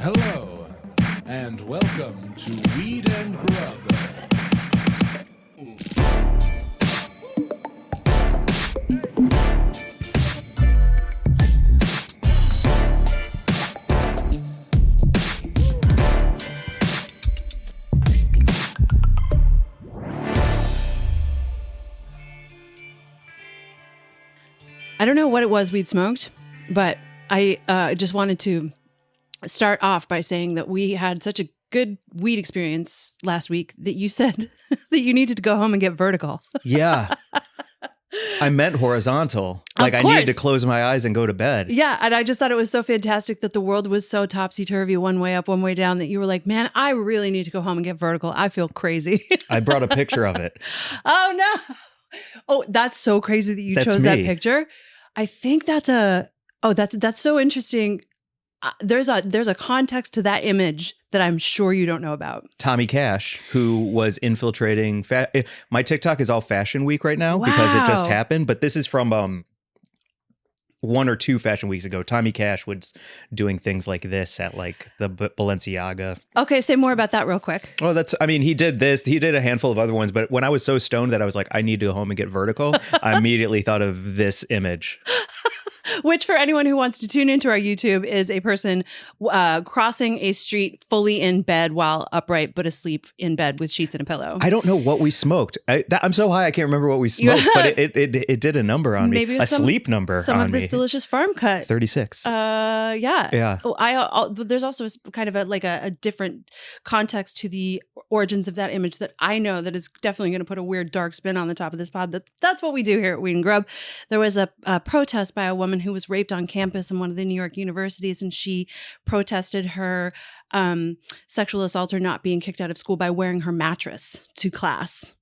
Hello, and welcome to Weed and Grub. I don't know what it was we'd smoked, but I just wanted to start off by saying that we had such a good weed experience last week that you said that you needed to go home and get vertical. Yeah. I meant horizontal. Like I needed to close my eyes and go to bed. Yeah. And I just thought it was so fantastic that the world was so topsy-turvy, one way up, one way down, that you were like, man, I really need to go home and get vertical. I feel crazy. I brought a picture of it. Oh, no. Oh, that's so crazy that you chose that picture. I think that's so interesting. There's a context to that image that I'm sure you don't know about. Tommy Cash, who was infiltrating. My TikTok is all Fashion Week right now because it just happened. But this is from 1 or 2 Fashion Weeks ago. Tommy Cash was doing things like this at like the Balenciaga. Okay, say more about that real quick. Oh, he did this. He did a handful of other ones. But when I was so stoned that I was like, I need to go home and get vertical, I immediately thought of this image. Which, for anyone who wants to tune into our YouTube, is a person crossing a street fully in bed while upright, but asleep in bed with sheets and a pillow. I don't know what we smoked. I'm so high I can't remember what we smoked, but it did a number on me. Maybe a sleep number some on of me. This delicious farm cut. 36. Yeah. Oh, there's also kind of a different context to the origins of that image that I know that is definitely going to put a weird dark spin on the top of this pod. That's what we do here at Weed and Grub. There was a protest by a woman who was raped on campus in one of the New York universities, and she protested her sexual assaulter not being kicked out of school by wearing her mattress to class.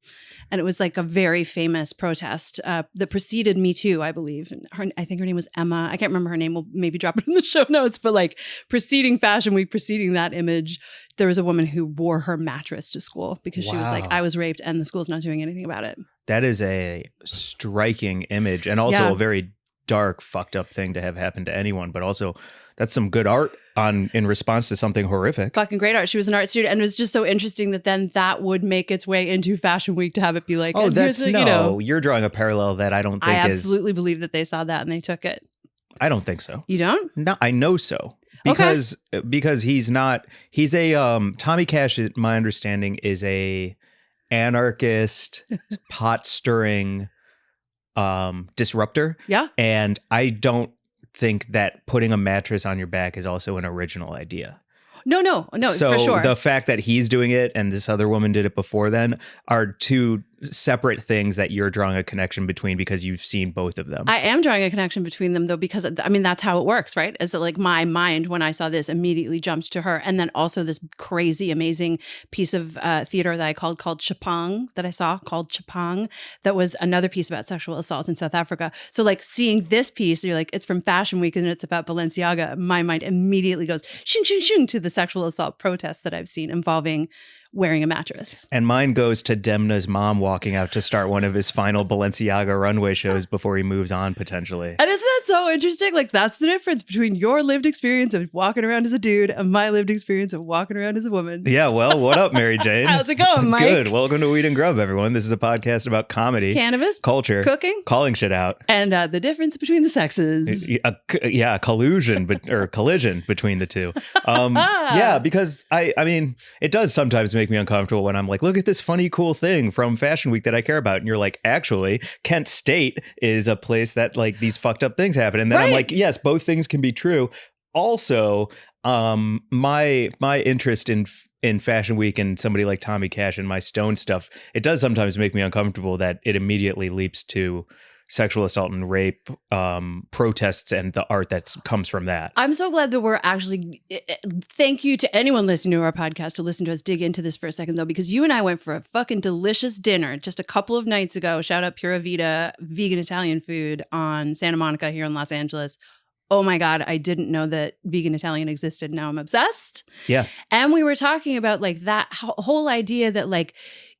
And it was like a very famous protest that preceded Me Too, I believe. And I think her name was Emma. I can't remember her name. We'll maybe drop it in the show notes. But like preceding Fashion Week, preceding that image, there was a woman who wore her mattress to school because she was like, I was raped and the school's not doing anything about it. That is a striking image and also a very dark, fucked up thing to have happen to anyone. But also that's some good art in response to something horrific. Fucking great art. She was an art student, and it was just so interesting that then that would make its way into Fashion Week to have it be like, oh, you're drawing a parallel that I don't think I absolutely believe that they saw that and they took it. I don't think so. You don't? No, I know so. Because he's Tommy Cash, my understanding, is a anarchist, pot stirring disruptor. Yeah. And I don't think that putting a mattress on your back is also an original idea. No, so for sure. The fact that he's doing it and this other woman did it before then are two separate things that you're drawing a connection between because you've seen both of them. I am drawing a connection between them though, because I mean, that's how it works, right? Is that like my mind, when I saw this, immediately jumped to her. And then also this crazy, amazing piece of theater that I called Chapang, that I saw called Chapang, that was another piece about sexual assault in South Africa. So like seeing this piece, you're like, it's from Fashion Week and it's about Balenciaga. My mind immediately goes shing, shing, shing to the sexual assault protests that I've seen involving wearing a mattress. And mine goes to Demna's mom walking out to start one of his final Balenciaga runway shows before he moves on potentially. And isn't that so interesting? Like that's the difference between your lived experience of walking around as a dude and my lived experience of walking around as a woman. Yeah, well, what up, Mary Jane? How's it going, Mike? Good. Welcome to Weed and Grub, everyone. This is a podcast about comedy, cannabis, culture, cooking, calling shit out, and the difference between the sexes. Collusion between the two. Yeah, because I mean, it does sometimes make me uncomfortable when I'm like, look at this funny, cool thing from Fashion Week that I care about. And you're like, actually, Kent State is a place that like these fucked up things happen. And then I'm like, yes, both things can be true. Also, my interest in Fashion Week and somebody like Tommy Cash and my stone stuff, it does sometimes make me uncomfortable that it immediately leaps to sexual assault and rape protests and the art that comes from that. I'm so glad that we're actually, thank you to anyone listening to our podcast to listen to us dig into this for a second though, because you and I went for a fucking delicious dinner just a couple of nights ago. Shout out Pura Vida vegan Italian food on Santa Monica here in Los Angeles. Oh my God, I didn't know that vegan Italian existed. Now I'm obsessed. Yeah. And we were talking about like that whole idea that like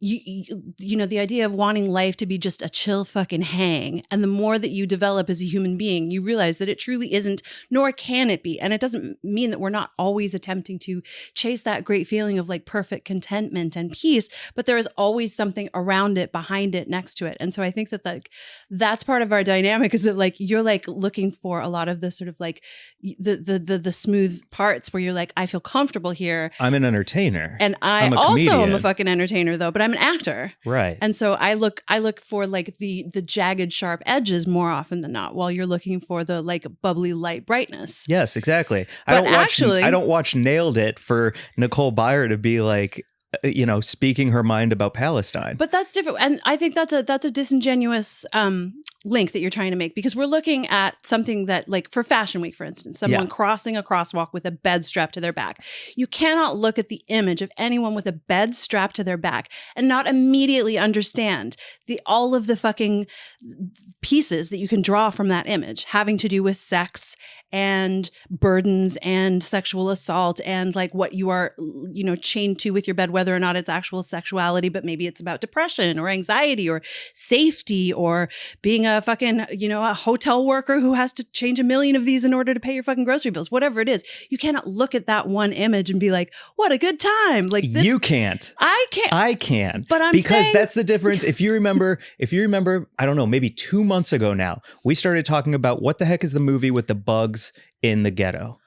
you know, the idea of wanting life to be just a chill fucking hang. And the more that you develop as a human being, you realize that it truly isn't, nor can it be. And it doesn't mean that we're not always attempting to chase that great feeling of like perfect contentment and peace, but there is always something around it, behind it, next to it. And so I think that like that's part of our dynamic, is that like you're like looking for a lot of the sort of like the smooth parts where you're like, I feel comfortable here. I'm an entertainer. And I also am a fucking entertainer though, but I'm an actor. Right. And so I look for like the jagged, sharp edges more often than not, while you're looking for the like bubbly light brightness. Yes, exactly. But I don't watch Nailed It for Nicole Byer to be like, you know, speaking her mind about Palestine. But that's different. And I think that's a disingenuous link that you're trying to make, because we're looking at something that, like for Fashion Week, for instance, someone crossing a crosswalk with a bed strapped to their back. You cannot look at the image of anyone with a bed strapped to their back and not immediately understand all of the fucking pieces that you can draw from that image, having to do with sex and burdens and sexual assault and like what you are, you know, chained to with your bed, whether or not it's actual sexuality, but maybe it's about depression or anxiety or safety or being a fucking, you know, a hotel worker who has to change 1 million of these in order to pay your fucking grocery bills, whatever it is. You cannot look at that one image and be like, what a good time. Like you can't. I can't. I can. But because that's the difference. If you remember, I don't know, maybe 2 months ago now, we started talking about what the heck is the movie with the bugs in the ghetto.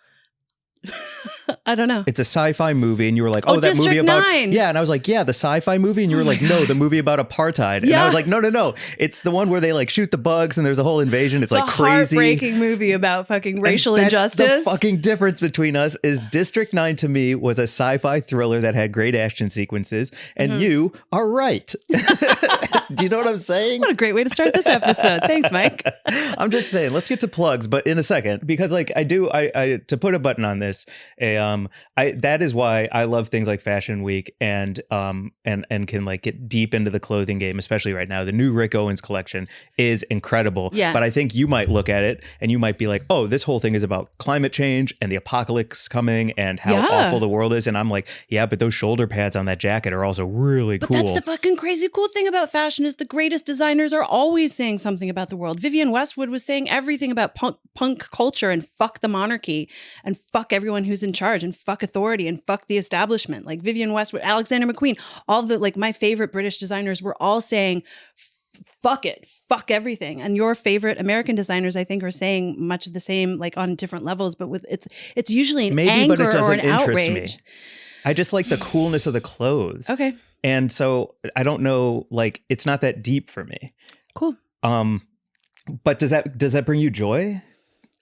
I don't know. It's a sci-fi movie, and you were like, "Oh, that District movie about 9. Yeah," and I was like, "Yeah, the sci-fi movie," and you were like, "No, the movie about apartheid." And I was like, "No, it's the one where they like shoot the bugs and there's a whole invasion. It's like crazy, heartbreaking movie about fucking racial injustice." The fucking difference between us is District 9 to me was a sci-fi thriller that had great action sequences, and you are right. Do you know what I'm saying? What a great way to start this episode. Thanks, Mike. I'm just saying, let's get to plugs, but in a second, because like I to put a button on this, that is why I love things like Fashion Week and can like get deep into the clothing game, especially right now. The new Rick Owens collection is incredible. Yeah. But I think you might look at it and you might be like, oh, this whole thing is about climate change and the apocalypse coming and how awful the world is. And I'm like, yeah, but those shoulder pads on that jacket are also really cool. But that's the fucking crazy cool thing about fashion, is the greatest designers are always saying something about the world. Vivienne Westwood was saying everything about punk culture and fuck the monarchy and fuck everyone who's in charge and fuck authority and fuck the establishment. Like Vivienne Westwood, Alexander McQueen, all the like my favorite British designers were all saying fuck it, fuck everything. And your favorite American designers, I think, are saying much of the same, like on different levels, but with it's usually an anger but it doesn't or an interest outrage. Me. I just like the coolness of the clothes. Okay. And so I don't know, like it's not that deep for me. Cool. But does that bring you joy?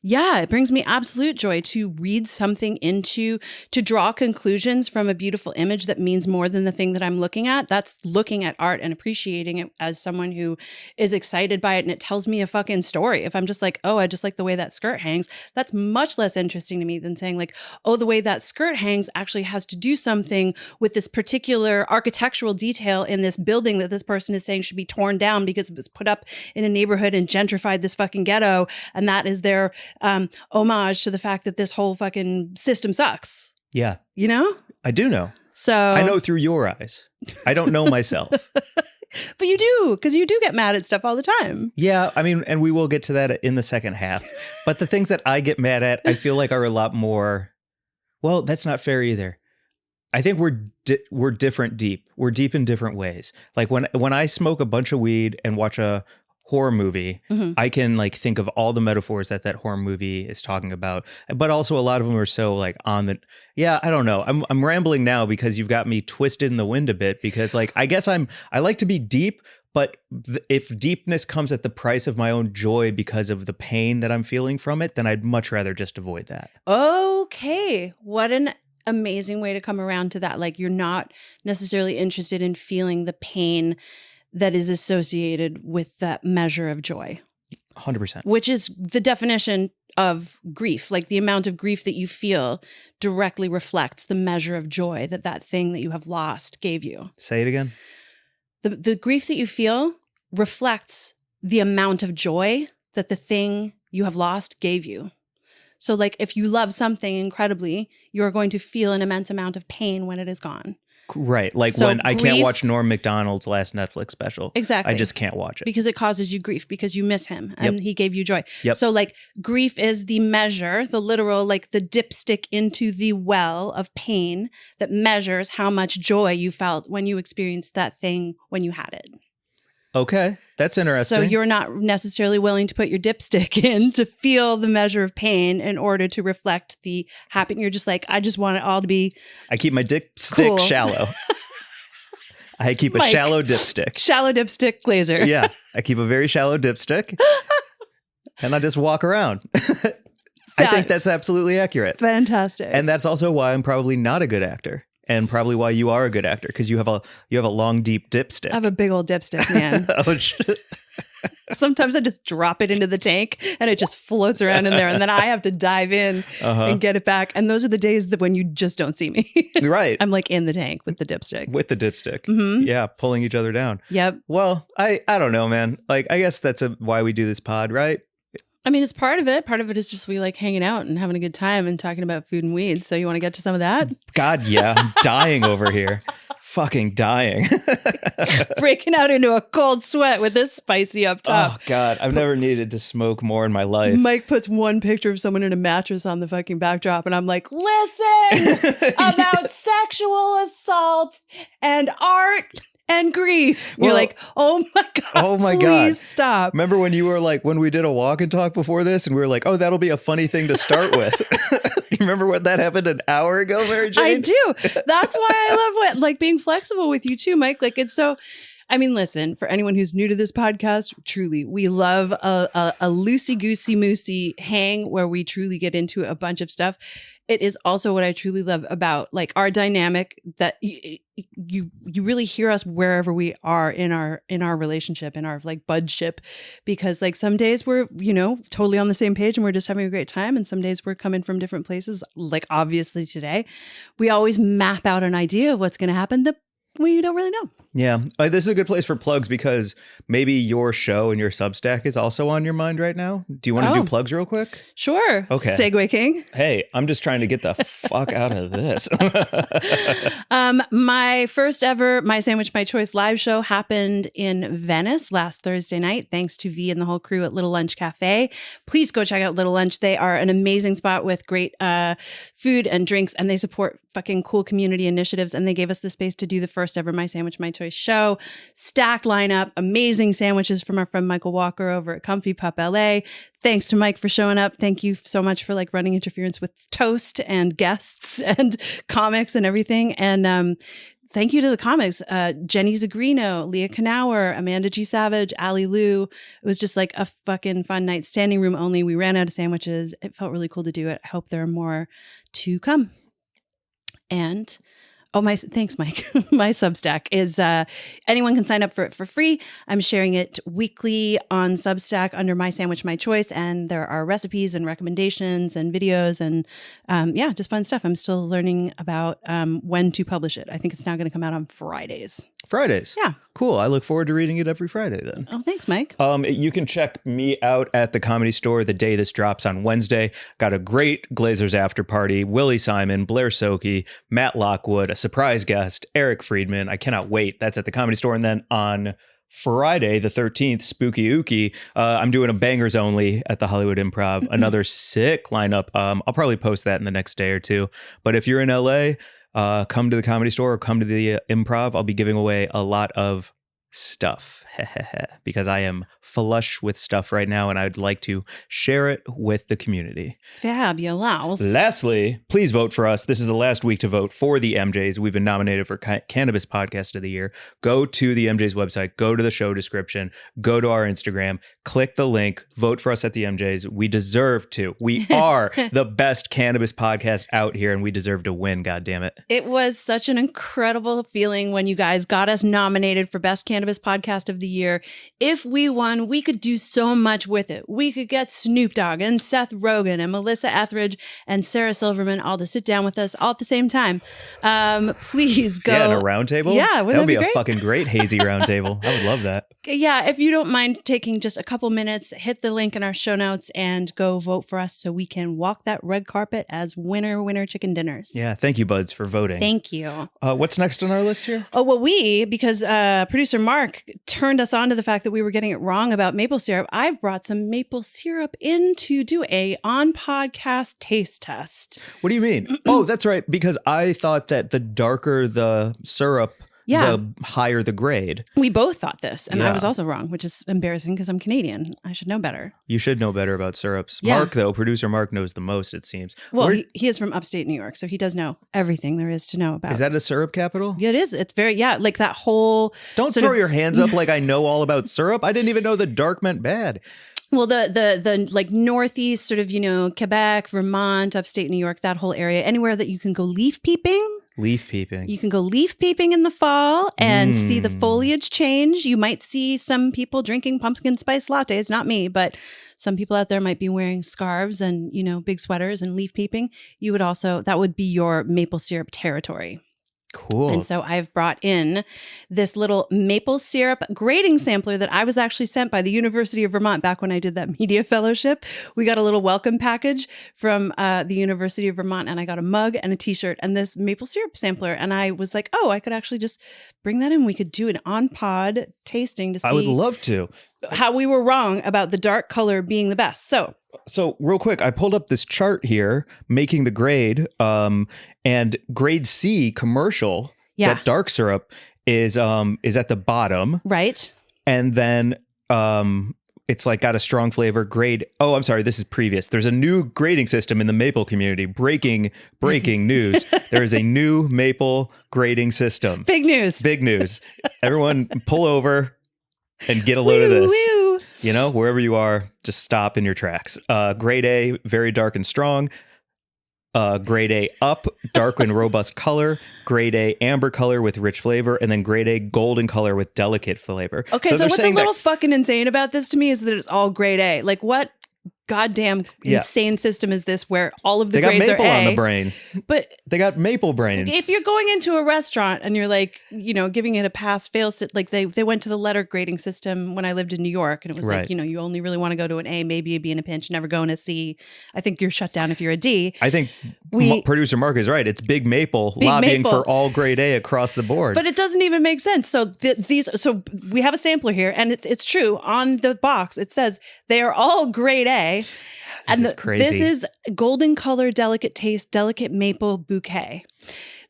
Yeah, it brings me absolute joy to read something into, to draw conclusions from a beautiful image that means more than the thing that I'm looking at. That's looking at art and appreciating it as someone who is excited by it and it tells me a fucking story. If I'm just like, oh, I just like the way that skirt hangs, that's much less interesting to me than saying like, oh, the way that skirt hangs actually has to do something with this particular architectural detail in this building that this person is saying should be torn down because it was put up in a neighborhood and gentrified this fucking ghetto. And that is their homage to the fact that this whole fucking system sucks. Yeah. You know? I do know. So I know through your eyes. I don't know myself. But you do, because you do get mad at stuff all the time. Yeah, I mean, and we will get to that in the second half. But the things that I get mad at, I feel like are a lot more, well, that's not fair either. I think we're different deep. We're deep in different ways. Like when I smoke a bunch of weed and watch a horror movie, I can like think of all the metaphors that horror movie is talking about, but also a lot of them are so like on the, I don't know. I'm rambling now because you've got me twisted in the wind a bit, because like, I guess I like to be deep, but if deepness comes at the price of my own joy because of the pain that I'm feeling from it, then I'd much rather just avoid that. Okay. What an amazing way to come around to that. Like you're not necessarily interested in feeling the pain that is associated with that measure of joy. 100%. Which is the definition of grief. Like the amount of grief that you feel directly reflects the measure of joy that thing that you have lost gave you. Say it again. The grief that you feel reflects the amount of joy that the thing you have lost gave you. So like if you love something incredibly, you're going to feel an immense amount of pain when it is gone. Right. Like So when I can't grief- watch Norm Macdonald's last Netflix special. Exactly. I just can't watch it. Because it causes you grief, because you miss him and he gave you joy. Yep. So like grief is the measure, the literal, like the dipstick into the well of pain that measures how much joy you felt when you experienced that thing when you had it. Okay. That's interesting. So you're not necessarily willing to put your dipstick in to feel the measure of pain in order to reflect the happiness. You're just like, I just want it all to be I keep my dipstick cool. shallow. I keep a Mike. shallow dipstick. Shallow dipstick glazer. Yeah. I keep a very shallow dipstick. And I just walk around. I think that's absolutely accurate. Fantastic. And that's also why I'm probably not a good actor. And probably why you are a good actor, because you have a long, deep dipstick. I have a big old dipstick, man. Oh shit. Sometimes I just drop it into the tank and it just floats around in there. And then I have to dive in and get it back. And those are the days that when you just don't see me. Right. I'm like in the tank with the dipstick. With the dipstick. Mhm. Yeah, pulling each other down. Yep. Well, I don't know, man. Like, I guess that's why we do this pod, right? I mean, it's part of it. Part of it is just we like hanging out and having a good time and talking about food and weed. So you want to get to some of that? God, yeah. I'm dying over here. Fucking dying. Breaking out into a cold sweat with this spicy up top. Oh, God. I've never needed to smoke more in my life. Mike puts one picture of someone in a mattress on the fucking backdrop, and I'm like, listen about sexual assault and art and grief. You're Well, like, oh my God. oh my please God. stop. Remember when you were like, when we did a walk and talk before this, and we were like, oh, that'll be a funny thing to start with. You remember when that happened an hour ago, Mary Jane? I do. That's why I love like being flexible with you too, Mike. Like it's so. I mean, listen, for anyone who's new to this podcast, truly, we love a loosey-goosey moosey hang where we truly get into a bunch of stuff. It is also what I truly love about like our dynamic that you really hear us wherever we are in our relationship, in our like budship, because like some days we're, totally on the same page and we're just having a great time. And some days we're coming from different places. Like obviously today, we always map out an idea of what's going to happen that we don't really know. Yeah. This is a good place for plugs because maybe your show and your Substack is also on your mind right now. Do you want to do plugs real quick? Sure. Okay. Segue King. Hey, I'm just trying to get the fuck out of this. My first ever My Sandwich, My Choice live show happened in Venice last Thursday night, thanks to V and the whole crew at Little Lunch Cafe. Please go check out Little Lunch. They are an amazing spot with great food and drinks, and they support fucking cool community initiatives. And they gave us the space to do the first ever My Sandwich, My Choice show. Stacked lineup, amazing sandwiches from our friend Michael Walker over at Comfy Pup LA. Thanks to Mike for showing up. Thank you so much for like running interference with toast and guests and comics and everything. And thank you to the comics, Jenny Zagrino, Leah Knauer, Amanda G. Savage, Ali Lou. It was just like a fucking fun night, standing room only. We ran out of sandwiches. It felt really cool to do it. I hope there are more to come. And thanks, Mike. My Substack is anyone can sign up for it for free. I'm sharing it weekly on Substack under My Sandwich, My Choice, and there are recipes and recommendations and videos and just fun stuff. I'm still learning about when to publish it. I think it's now going to come out on Fridays. Fridays. Yeah. Cool. I look forward to reading it every Friday then. Oh, thanks, Mike. You can check me out at the Comedy Store the day this drops on Wednesday. Got a great Glazers after party. Willie Simon, Blair Soki, Matt Lockwood, a surprise guest, Eric Friedman. I cannot wait. That's at the Comedy Store. And then on Friday, the 13th, Spooky Ookie, I'm doing a bangers only at the Hollywood Improv. Another sick lineup. I'll probably post that in the next day or two. But if you're in LA, come to the Comedy Store or come to the Improv. I'll be giving away a lot of stuff because I am flush with stuff right now and I'd like to share it with the community. Fabulous. Lastly, please vote for us. This is the last week to vote for the EmJays. We've been nominated for Cannabis Podcast of the Year. Go to the EmJays website, go to the show description, go to our Instagram, click the link, vote for us at the EmJays. We deserve to. We are the best cannabis podcast out here and we deserve to win, God damn it. It was such an incredible feeling when you guys got us nominated for Best Cannabis Cannabis Podcast of the Year. If we won, we could do so much with it. We could get Snoop Dogg and Seth Rogen and Melissa Etheridge and Sarah Silverman all to sit down with us all at the same time. Please go. Yeah, in a round table? Yeah, that would be great? A fucking great hazy round table. I would love that. Yeah, if you don't mind taking just a couple minutes, hit the link in our show notes and go vote for us so we can walk that red carpet as winner chicken dinners. Yeah, thank you, buds, for voting. Thank you. What's next on our list here? Oh, well, because producer Mark turned us on to the fact that we were getting it wrong about maple syrup, I've brought some maple syrup in to do a on-podcast taste test. What do you mean? Oh, that's right, because I thought that the darker the syrup, the higher the grade. We both thought this, and I was also wrong, which is embarrassing because I'm Canadian. I should know better. You should know better about syrups. Yeah. Mark, though, producer Mark knows the most, it seems. Well, he is from upstate New York, so he does know everything there is to know about. Is that a syrup capital? Yeah, it is. It's very, like that whole... Don't throw your hands up like I know all about syrup. I didn't even know that dark meant bad. Well, the like northeast sort of, Quebec, Vermont, upstate New York, that whole area, anywhere that you can go leaf peeping. Leaf peeping. You can go leaf peeping in the fall and see the foliage change. You might see some people drinking pumpkin spice lattes, not me, but some people out there might be wearing scarves and, big sweaters and leaf peeping. You would also, that would be your maple syrup territory. Cool. And so I've brought in this little maple syrup grading sampler that I was actually sent by the University of Vermont back when I did that media fellowship. We got a little welcome package from the University of Vermont, and I got a mug and a t-shirt and this maple syrup sampler. And I was like, oh, I could actually just bring that in. We could do an on-pod tasting to see. I would love to. How we were wrong about the dark color being the best. So real quick, I pulled up this chart here, making the grade, and grade C commercial, that dark syrup is at the bottom. Right. And then it's like got a strong flavor. I'm sorry, this is previous. There's a new grading system in the maple community. Breaking news. There is a new maple grading system. Big news. Everyone pull over and get a load of this. Woo. Wherever you are, just stop in your tracks. Grade A, very dark and strong. Grade A up, dark and robust color. Grade A amber color with rich flavor, and then grade A golden color with delicate flavor. Okay, so what's a little fucking insane about this to me is that it's all grade A. Like, what goddamn insane system is this where all of the grades are A? They got maple on the brain. But they got maple brains. If you're going into a restaurant and you're like, giving it a pass fail, like they went to the letter grading system when I lived in New York, and it was like, you only really want to go to an A, maybe a B in a pinch, never go in a C. I think you're shut down if you're a D. I think producer Mark is right. It's Big Maple lobbying for all grade A across the board. But it doesn't even make sense. So so we have a sampler here, and it's true. On the box, it says they are all grade A. This is crazy. This is golden color, delicate taste, delicate maple bouquet.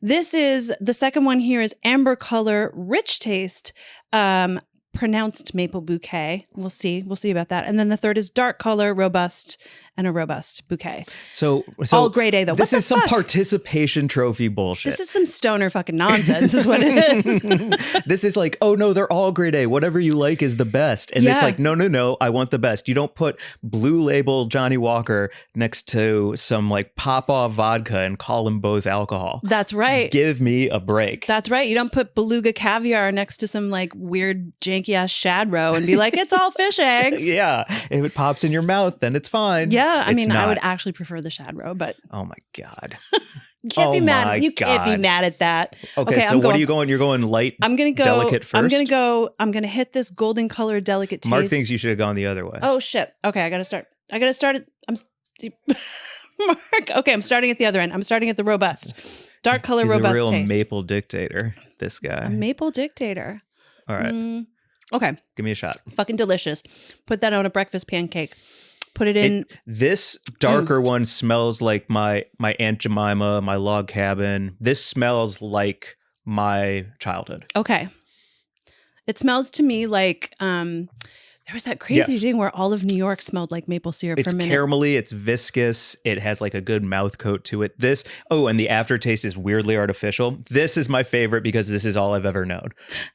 This is the second one here is amber color, rich taste, pronounced maple bouquet. We'll see about that. And then the third is dark color, robust, and a robust bouquet. So all grade A though. This is some participation trophy bullshit. This is some stoner fucking nonsense is what it is. This is like, oh no, they're all grade A. Whatever you like is the best. And it's like, no, I want the best. You don't put Blue Label Johnny Walker next to some like pop-off vodka and call them both alcohol. That's right. Give me a break. That's right. You don't put beluga caviar next to some like weird janky ass shad roe and be like, it's all fish eggs. Yeah. If it pops in your mouth, then it's fine. Yeah. I mean, I would actually prefer the shad roe, but oh my God. You can't be mad. You can't be mad at that. Okay, so what are you going? You're going light. I'm gonna go delicate first. I'm gonna hit this golden color delicate taste. Mark thinks you should have gone the other way. Oh shit. Okay, I gotta start it. Mark. Okay, I'm starting at the other end. I'm starting at the robust, dark color, He's robust a real taste. maple dictator. This guy. A maple dictator. All right. Okay. Give me a shot. Fucking delicious. Put that on a breakfast pancake. Put it in. This darker one smells like my Aunt Jemima, my log cabin. This smells like my childhood. Okay. It smells to me like there was that crazy thing where all of New York smelled like maple syrup for a minute. It's caramelly, it's viscous, it has like a good mouth coat to it. And the aftertaste is weirdly artificial. This is my favorite because this is all I've ever known.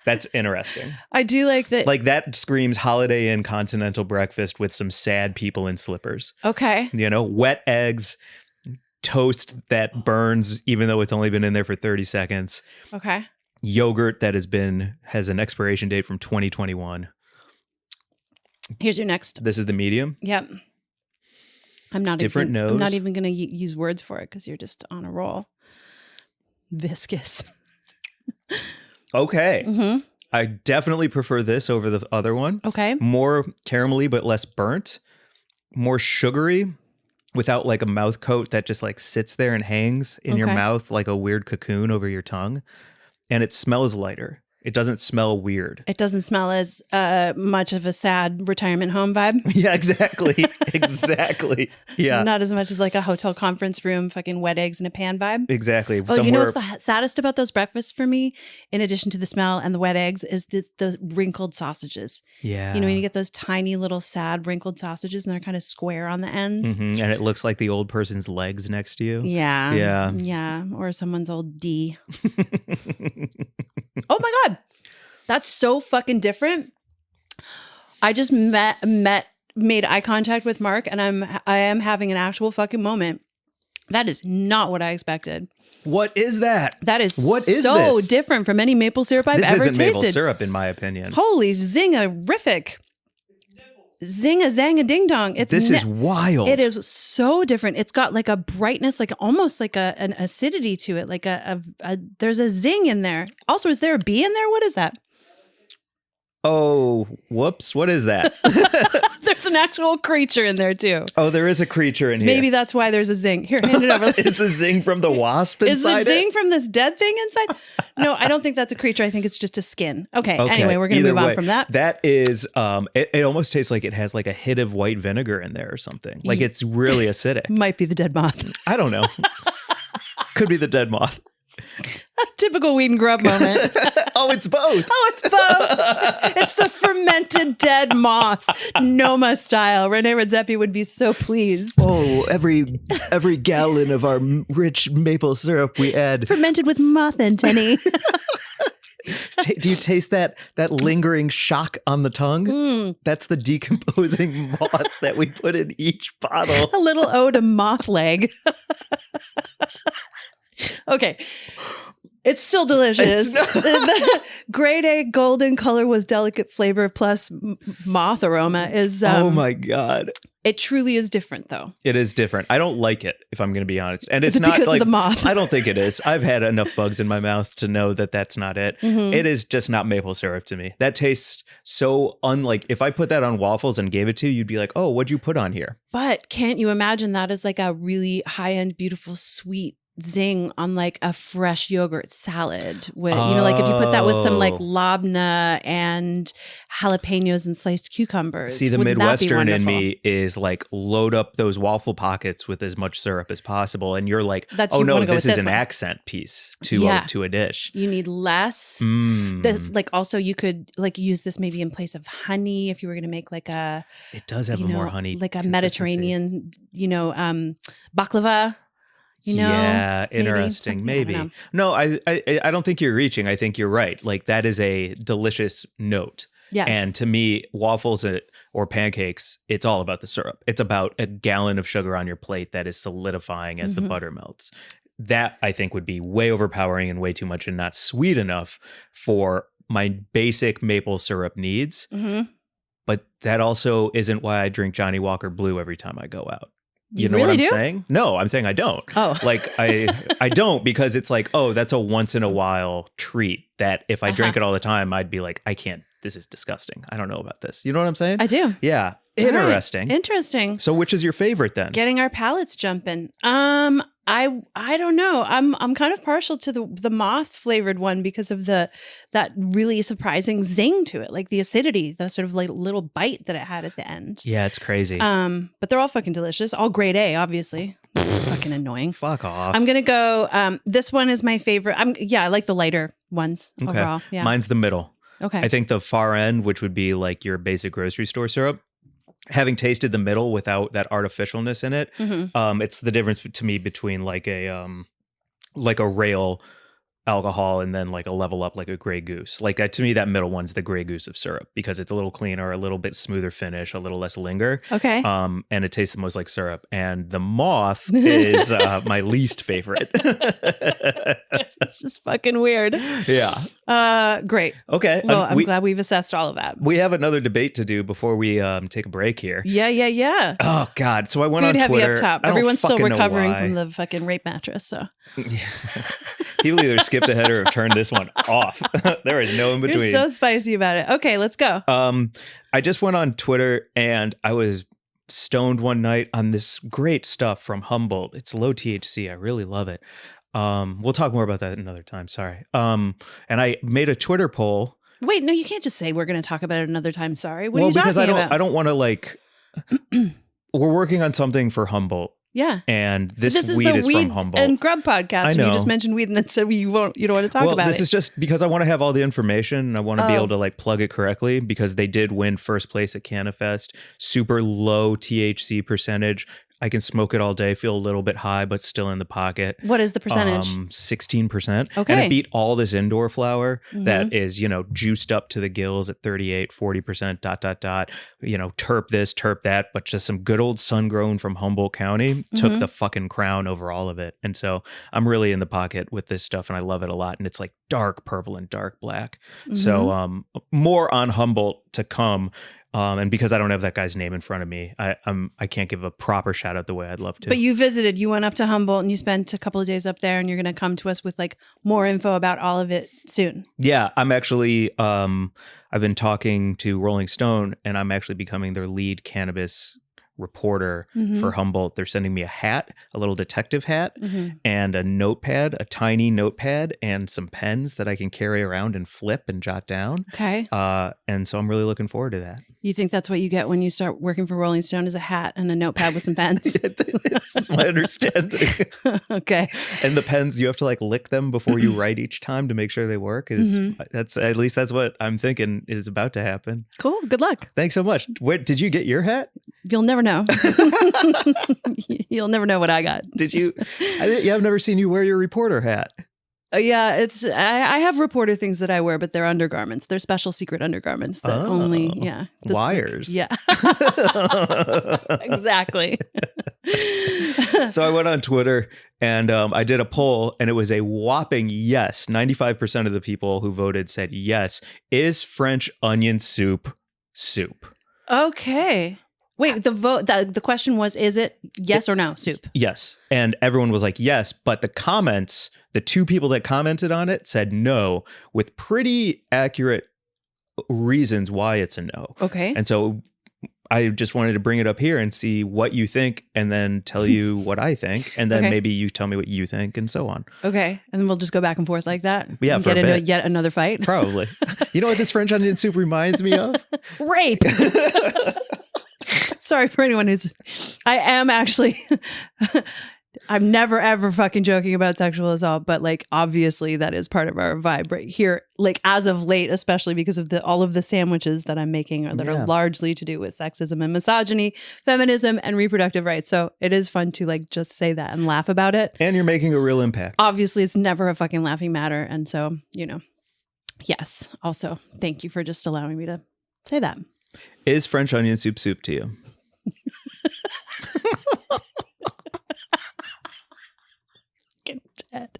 That's interesting. I do like that. Like that screams Holiday Inn continental breakfast with some sad people in slippers. Okay. Wet eggs, toast that burns even though it's only been in there for 30 seconds. Okay. yogurt that has an expiration date from 2021. Here's your next. This is the medium. Yep. I'm not Different even, nose. I'm not even going to use words for it because you're just on a roll. Viscous. Okay. Mm-hmm. I definitely prefer this over the other one. Okay. More caramelly, but less burnt. More sugary without like a mouth coat that just like sits there and hangs in your mouth like a weird cocoon over your tongue. And it smells lighter. It doesn't smell weird. It doesn't smell as much of a sad retirement home vibe. Yeah, exactly. Exactly. Yeah. Not as much as like a hotel conference room, fucking wet eggs in a pan vibe. Exactly. Oh, you know what's the saddest about those breakfasts for me, in addition to the smell and the wet eggs, is the wrinkled sausages. Yeah. You know, when you get those tiny little sad wrinkled sausages and they're kind of square on the ends. Mm-hmm. And it looks like the old person's legs next to you. Yeah. Yeah. Yeah. Or someone's old D. Oh my God. That's so fucking different. I just made eye contact with Mark, and I am having an actual fucking moment. That is not what I expected. What is that? That is what is so this? different from any maple syrup I've this ever isn't tasted. maple syrup, in my opinion. Holy zingerific. Zinga zanga ding dong. This is wild. It is so different. It's got like a brightness, like almost like an acidity to it. Like there's a zing in there. Also, is there a bee in there? What is that? Oh, whoops. What is that? There's an actual creature in there too. Oh, there is a creature in here. Maybe that's why there's a zing. Here, hand it over. Is the zing from the wasp inside Is the zing from this dead thing inside? No, I don't think that's a creature. I think it's just a skin. Okay. Anyway, we're going to move on from that. That is, it almost tastes like it has like a hit of white vinegar in there or something. Like it's really acidic. Might be the dead moth. I don't know. Could be the dead moth. A typical Weed and Grub moment. Oh, it's both. Oh, it's both. It's the fermented dead moth, Noma style. Rene Redzepi would be so pleased. Oh, every gallon of our rich maple syrup we add fermented with moth antennae. Do you taste that lingering shock on the tongue? Mm. That's the decomposing moth that we put in each bottle. A little ode to moth leg. Okay. It's still delicious. The grade A golden color with delicate flavor plus moth aroma is... oh my God. It truly is different, though. It is different. I don't like it, if I'm going to be honest. And it's is it not because like of the moth. I don't think it is. I've had enough bugs in my mouth to know that that's not it. Mm-hmm. It is just not maple syrup to me. That tastes so unlike. If I put that on waffles and gave it to you, you'd be like, "Oh, what'd you put on here?" But can't you imagine that as like a really high-end, beautiful, sweet zing on like a fresh yogurt salad with, you know, like if you put that with some like labna and jalapenos and sliced cucumbers. See, the Midwestern in me is like load up those waffle pockets with as much syrup as possible. And you're like, oh no, this is an accent piece to a dish. You need less. This, like, also you could like use this maybe in place of honey if you were going to make like a, it does have a more honey, like a Mediterranean, baklava. You know, yeah, interesting. Maybe. No, I don't think you're reaching. I think you're right. Like that is a delicious note. Yes. And to me, waffles or pancakes, it's all about the syrup. It's about a gallon of sugar on your plate that is solidifying as the butter melts. That I think would be way overpowering and way too much and not sweet enough for my basic maple syrup needs. Mm-hmm. But that also isn't why I drink Johnny Walker Blue every time I go out. You know really what I'm saying? No, I'm saying I don't. Oh. Like I don't, because it's like, oh, that's a once in a while treat that if I drank it all the time, I'd be like, I can't, this is disgusting. I don't know about this. You know what I'm saying? I do. Yeah. Interesting. Right. Interesting. So which is your favorite then? Getting our palates jumping. I don't know. I'm kind of partial to the moth flavored one because of that really surprising zing to it, like the acidity, the sort of like little bite that it had at the end. Yeah, it's crazy. But they're all fucking delicious. All grade A, obviously. It's fucking annoying. Fuck off. I'm gonna go. This one is my favorite. I like the lighter ones overall. Yeah. Mine's the middle. Okay. I think the far end, which would be like your basic grocery store syrup, having tasted the middle without that artificialness in it, it's the difference to me between like a rail alcohol and then like a level up like a Grey Goose. Like to me, that middle one's the Grey Goose of syrup because it's a little cleaner, a little bit smoother finish, a little less linger. Okay. And it tastes the most like syrup. And the Moth is my least favorite. It's just fucking weird. Yeah. Great. Okay. Well, I'm glad we've assessed all of that. We have another debate to do before we take a break here. Yeah. Oh God. So I went Food on heavy Twitter. up top. I don't Everyone's still fucking know recovering why. from the fucking rape mattress. So People either skipped ahead or have turned this one off. There is no in between. You're so spicy about it. Okay, let's go. I just went on Twitter and I was stoned one night on this great stuff from Humboldt. It's low THC. I really love it. We'll talk more about that another time. Sorry. And I made a Twitter poll. Wait, no, you can't just say we're going to talk about it another time. Sorry. What are you because talking about? I don't want to like. We're working on something for Humboldt. Yeah. And this is weed the is Weed from Humboldt. and Grub podcast. I And know. you just mentioned weed and then said you don't want to talk about this it. is just because I want to have all the information and I want to be able to like plug it correctly because they did win first place at Cannabis. Super low THC percentage. I can smoke it all day, feel a little bit high, but still in the pocket. What is the percentage? 16%. Okay. And it beat all this indoor flower that is, juiced up to the gills at 38, 40%, ... Terp this, terp that, but just some good old sun grown from Humboldt County took the fucking crown over all of it. And so I'm really in the pocket with this stuff and I love it a lot. And it's like dark purple and dark black. So more on Humboldt to come. And because I don't have that guy's name in front of me, I can't give a proper shout out the way I'd love to. But you visited, you went up to Humboldt and you spent a couple of days up there and you're going to come to us with like more info about all of it soon. Yeah, I'm actually, I've been talking to Rolling Stone and I'm actually becoming their lead cannabis reporter for Humboldt. They're sending me a hat, a little detective hat, and a notepad, a tiny notepad, and some pens that I can carry around and flip and jot down. Okay. And so I'm really looking forward to that. You think that's what you get when you start working for Rolling Stone is a hat and a notepad with some pens? That's my understanding. Okay. And the pens, you have to like lick them before you write each time to make sure they work. That's at least that's what I'm thinking is about to happen. Cool. Good luck. Thanks so much. Wait, did you get your hat? You'll never know. You'll never know what I got. Did you? I've never seen you wear your reporter hat. Yeah, it's I have reporter things that I wear, but they're undergarments. They're special secret undergarments that only that's wires. Like, yeah, exactly. So I went on Twitter and I did a poll, and it was a whopping yes. 95% of the people who voted said yes. Is French onion soup soup? Okay. Wait, the question was, is it yes or no soup? Yes. And everyone was like, yes. But the comments, the two people that commented on it said no with pretty accurate reasons why it's a no. Okay. And so I just wanted to bring it up here and see what you think and then tell you what I think. And then maybe you tell me what you think and so on. Okay. And then we'll just go back and forth like that. Yeah, and for get a into bit. yet another fight. Probably. You know what this French onion soup reminds me of? Rape. Sorry for anyone I am actually, I'm never ever fucking joking about sexual assault, but like obviously that is part of our vibe right here. Like as of late, especially because of all of the sandwiches that I'm making are largely to do with sexism and misogyny, feminism and reproductive rights. So it is fun to like just say that and laugh about it. And you're making a real impact. Obviously, it's never a fucking laughing matter. And so, yes. Also, thank you for just allowing me to say that. Is French onion soup soup to you? Dead.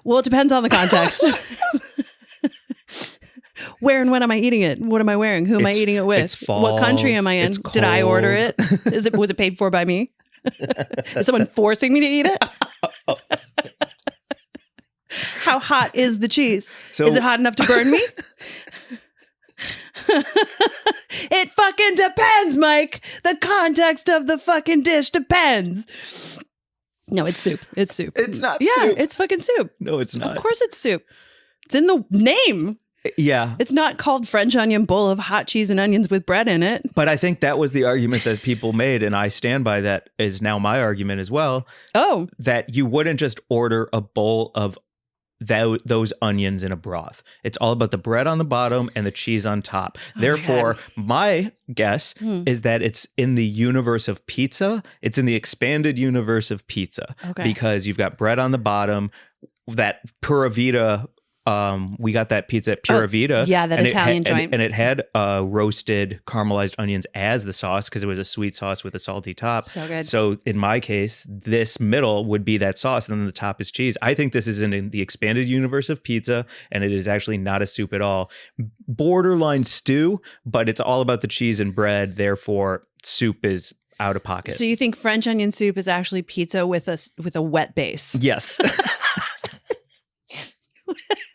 Well, it depends on the context. Where and when am I eating it? What am I wearing? Who am I eating it with? It's fall, what country am I in? Did I order it? Was it paid for by me? Is someone forcing me to eat it? How hot is the cheese? Is it hot enough to burn me? It fucking depends, Mike. The context of the fucking dish depends. No, it's soup. It's soup. It's not soup. soup. It's fucking soup. No, it's not. Of course it's soup. It's in the name. Yeah. It's not called French onion bowl of hot cheese and onions with bread in it. But I think that was the argument that people made, and I stand by that is now my argument as well. Oh. That you wouldn't just order a bowl of those onions in a broth. It's all about the bread on the bottom and the cheese on top. Therefore, my guess is that it's in the universe of pizza. It's in the expanded universe of pizza because you've got bread on the bottom, that Pura Vida. We got that pizza at Pura Vida. Yeah, that Italian joint. And it had roasted caramelized onions as the sauce because it was a sweet sauce with a salty top. So good. So in my case, this middle would be that sauce, and then the top is cheese. I think this is in the expanded universe of pizza, and it is actually not a soup at all. Borderline stew, but it's all about the cheese and bread. Therefore, soup is out of pocket. So you think French onion soup is actually pizza with a wet base? Yes.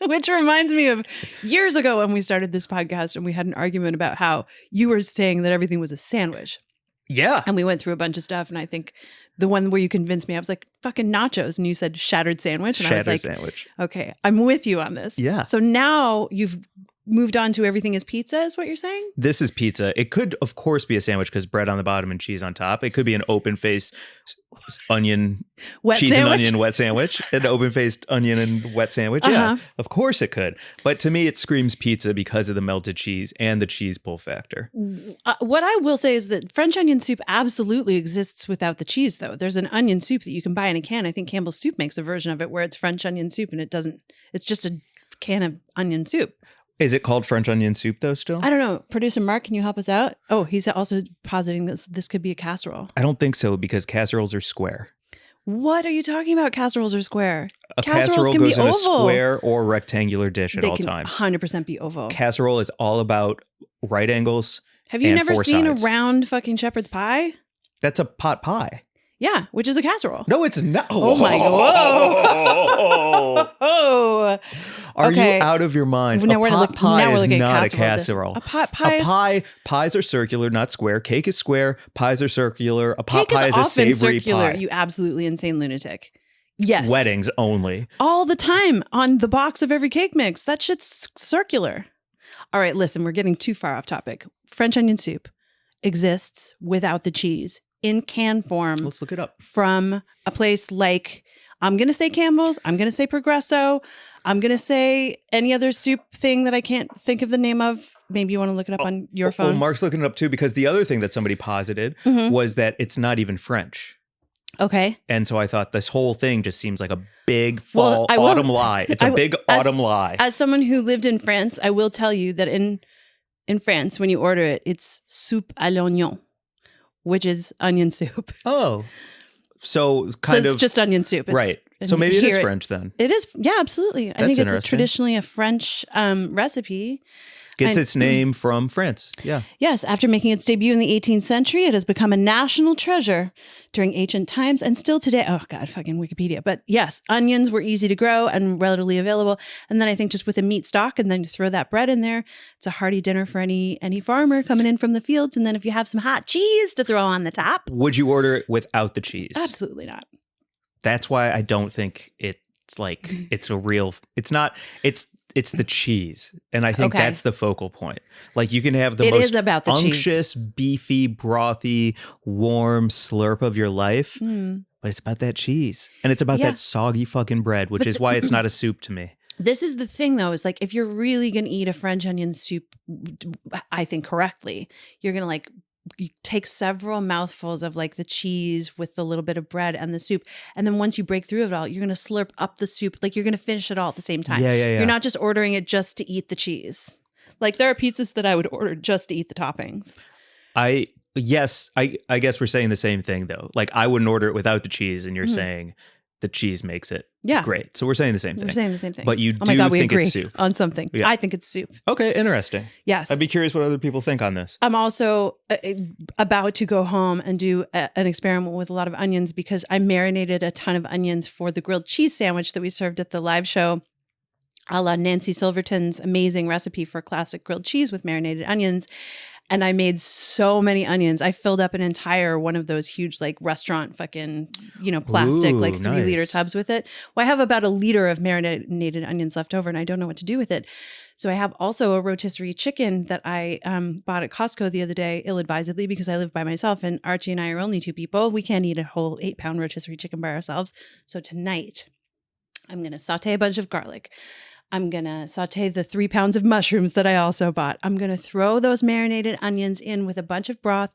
Which reminds me of years ago when we started this podcast and we had an argument about how you were saying that everything was a sandwich. Yeah. And we went through a bunch of stuff. And I think the one where you convinced me, I was like, fucking nachos. And you said shattered sandwich. And I was like, sandwich. Okay, I'm with you on this. Yeah. So now you've moved on to everything is pizza, is what you're saying? This is pizza. It could, of course, be a sandwich because bread on the bottom and cheese on top. It could be an open-faced onion, cheese and onion wet sandwich. An open-faced onion and wet sandwich. Yeah, of course it could. But to me, it screams pizza because of the melted cheese and the cheese pull factor. What I will say is that French onion soup absolutely exists without the cheese, though. There's an onion soup that you can buy in a can. I think Campbell's Soup makes a version of it where it's French onion soup and it's just a can of onion soup. Is it called French onion soup, though, still? I don't know. Producer Mark, can you help us out? Oh, he's also positing this could be a casserole. I don't think so because casseroles are square. What are you talking about? Casseroles are square. A casserole goes in a square or rectangular dish at all times. 100% be oval. Casserole is all about right angles. Have you never seen a round fucking shepherd's pie? That's a pot pie. Yeah, which is a casserole. No, it's not. Oh my God. Are you out of your mind? No, a pot pie is not a casserole. A pot pie. Pies are circular, not square. Cake is square. Pies are circular. A pot pie is a savory circular, pie. You absolutely insane lunatic. Yes. Weddings only. All the time on the box of every cake mix. That shit's circular. All right, listen, we're getting too far off topic. French onion soup exists without the cheese. In can form. Let's look it up. From a place like, I'm going to say Campbell's, I'm going to say Progresso, I'm going to say any other soup thing that I can't think of the name of. Maybe you want to look it up on your phone. Well, Mark's looking it up too, because the other thing that somebody posited was that it's not even French. Okay. And so I thought this whole thing just seems like a big autumn lie. It's a big autumn lie. As someone who lived in France, I will tell you that in France, when you order it, it's soupe à l'oignon, which is onion soup. Oh, so it's just onion soup. Right. So maybe it is French then. It is. Yeah, absolutely. I think it's traditionally a French recipe. Gets its name from France. Yeah. Yes. After making its debut in the 18th century, it has become a national treasure during ancient times and still today. Oh, God, fucking Wikipedia. But yes, onions were easy to grow and readily available. And then I think just with a meat stock and then you throw that bread in there, it's a hearty dinner for any farmer coming in from the fields. And then if you have some hot cheese to throw on the top. Would you order it without the cheese? Absolutely not. That's why I don't think it's like, it's a real, it's not, it's the cheese. And I think that's the focal point. Like you can have the most unctuous, beefy, brothy, warm slurp of your life, but it's about that cheese. And it's about that soggy fucking bread, which is why it's not a soup to me. This is the thing though, is like if you're really going to eat a French onion soup, I think correctly, you're going to you take several mouthfuls of like the cheese with the little bit of bread and the soup. And then once you break through it all, you're going to slurp up the soup. Like you're going to finish it all at the same time. Yeah. You're not just ordering it just to eat the cheese. Like there are pizzas that I would order just to eat the toppings. I guess we're saying the same thing though. Like I wouldn't order it without the cheese and you're saying the cheese makes it great. So we're saying the same thing. We're saying the same thing. But you oh my God, we think agree it's soup. On something. Yeah. I think it's soup. Okay, interesting. Yes. I'd be curious what other people think on this. I'm also about to go home and do an experiment with a lot of onions because I marinated a ton of onions for the grilled cheese sandwich that we served at the live show, a la Nancy Silverton's amazing recipe for classic grilled cheese with marinated onions. And I made so many onions. I filled up an entire one of those huge like restaurant fucking, plastic, 3-liter tubs with it. Well, I have about a liter of marinated onions left over and I don't know what to do with it. So I have also a rotisserie chicken that I bought at Costco the other day, ill-advisedly, because I live by myself and Archie and I are only 2 people. We can't eat a whole 8-pound rotisserie chicken by ourselves. So tonight I'm going to saute a bunch of garlic. I'm going to saute the 3 pounds of mushrooms that I also bought. I'm going to throw those marinated onions in with a bunch of broth,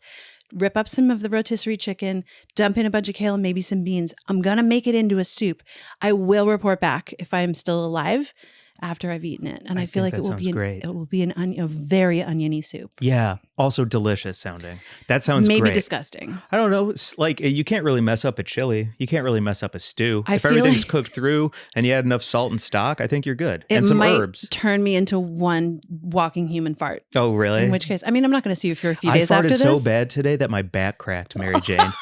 rip up some of the rotisserie chicken, dump in a bunch of kale and maybe some beans. I'm going to make it into a soup. I will report back if I am still alive after I've eaten it. And I feel like it will be a very oniony soup. Yeah. Also delicious sounding. That sounds maybe great. Disgusting. I don't know. It's like you can't really mess up a chili. You can't really mess up a stew. If everything's cooked through and you add enough salt and stock, I think you're good. And some herbs. Turn me into one walking human fart. Oh, really? In which case, I mean, I'm not going to see you for a few days after this. I farted so bad today that my back cracked, Mary Jane.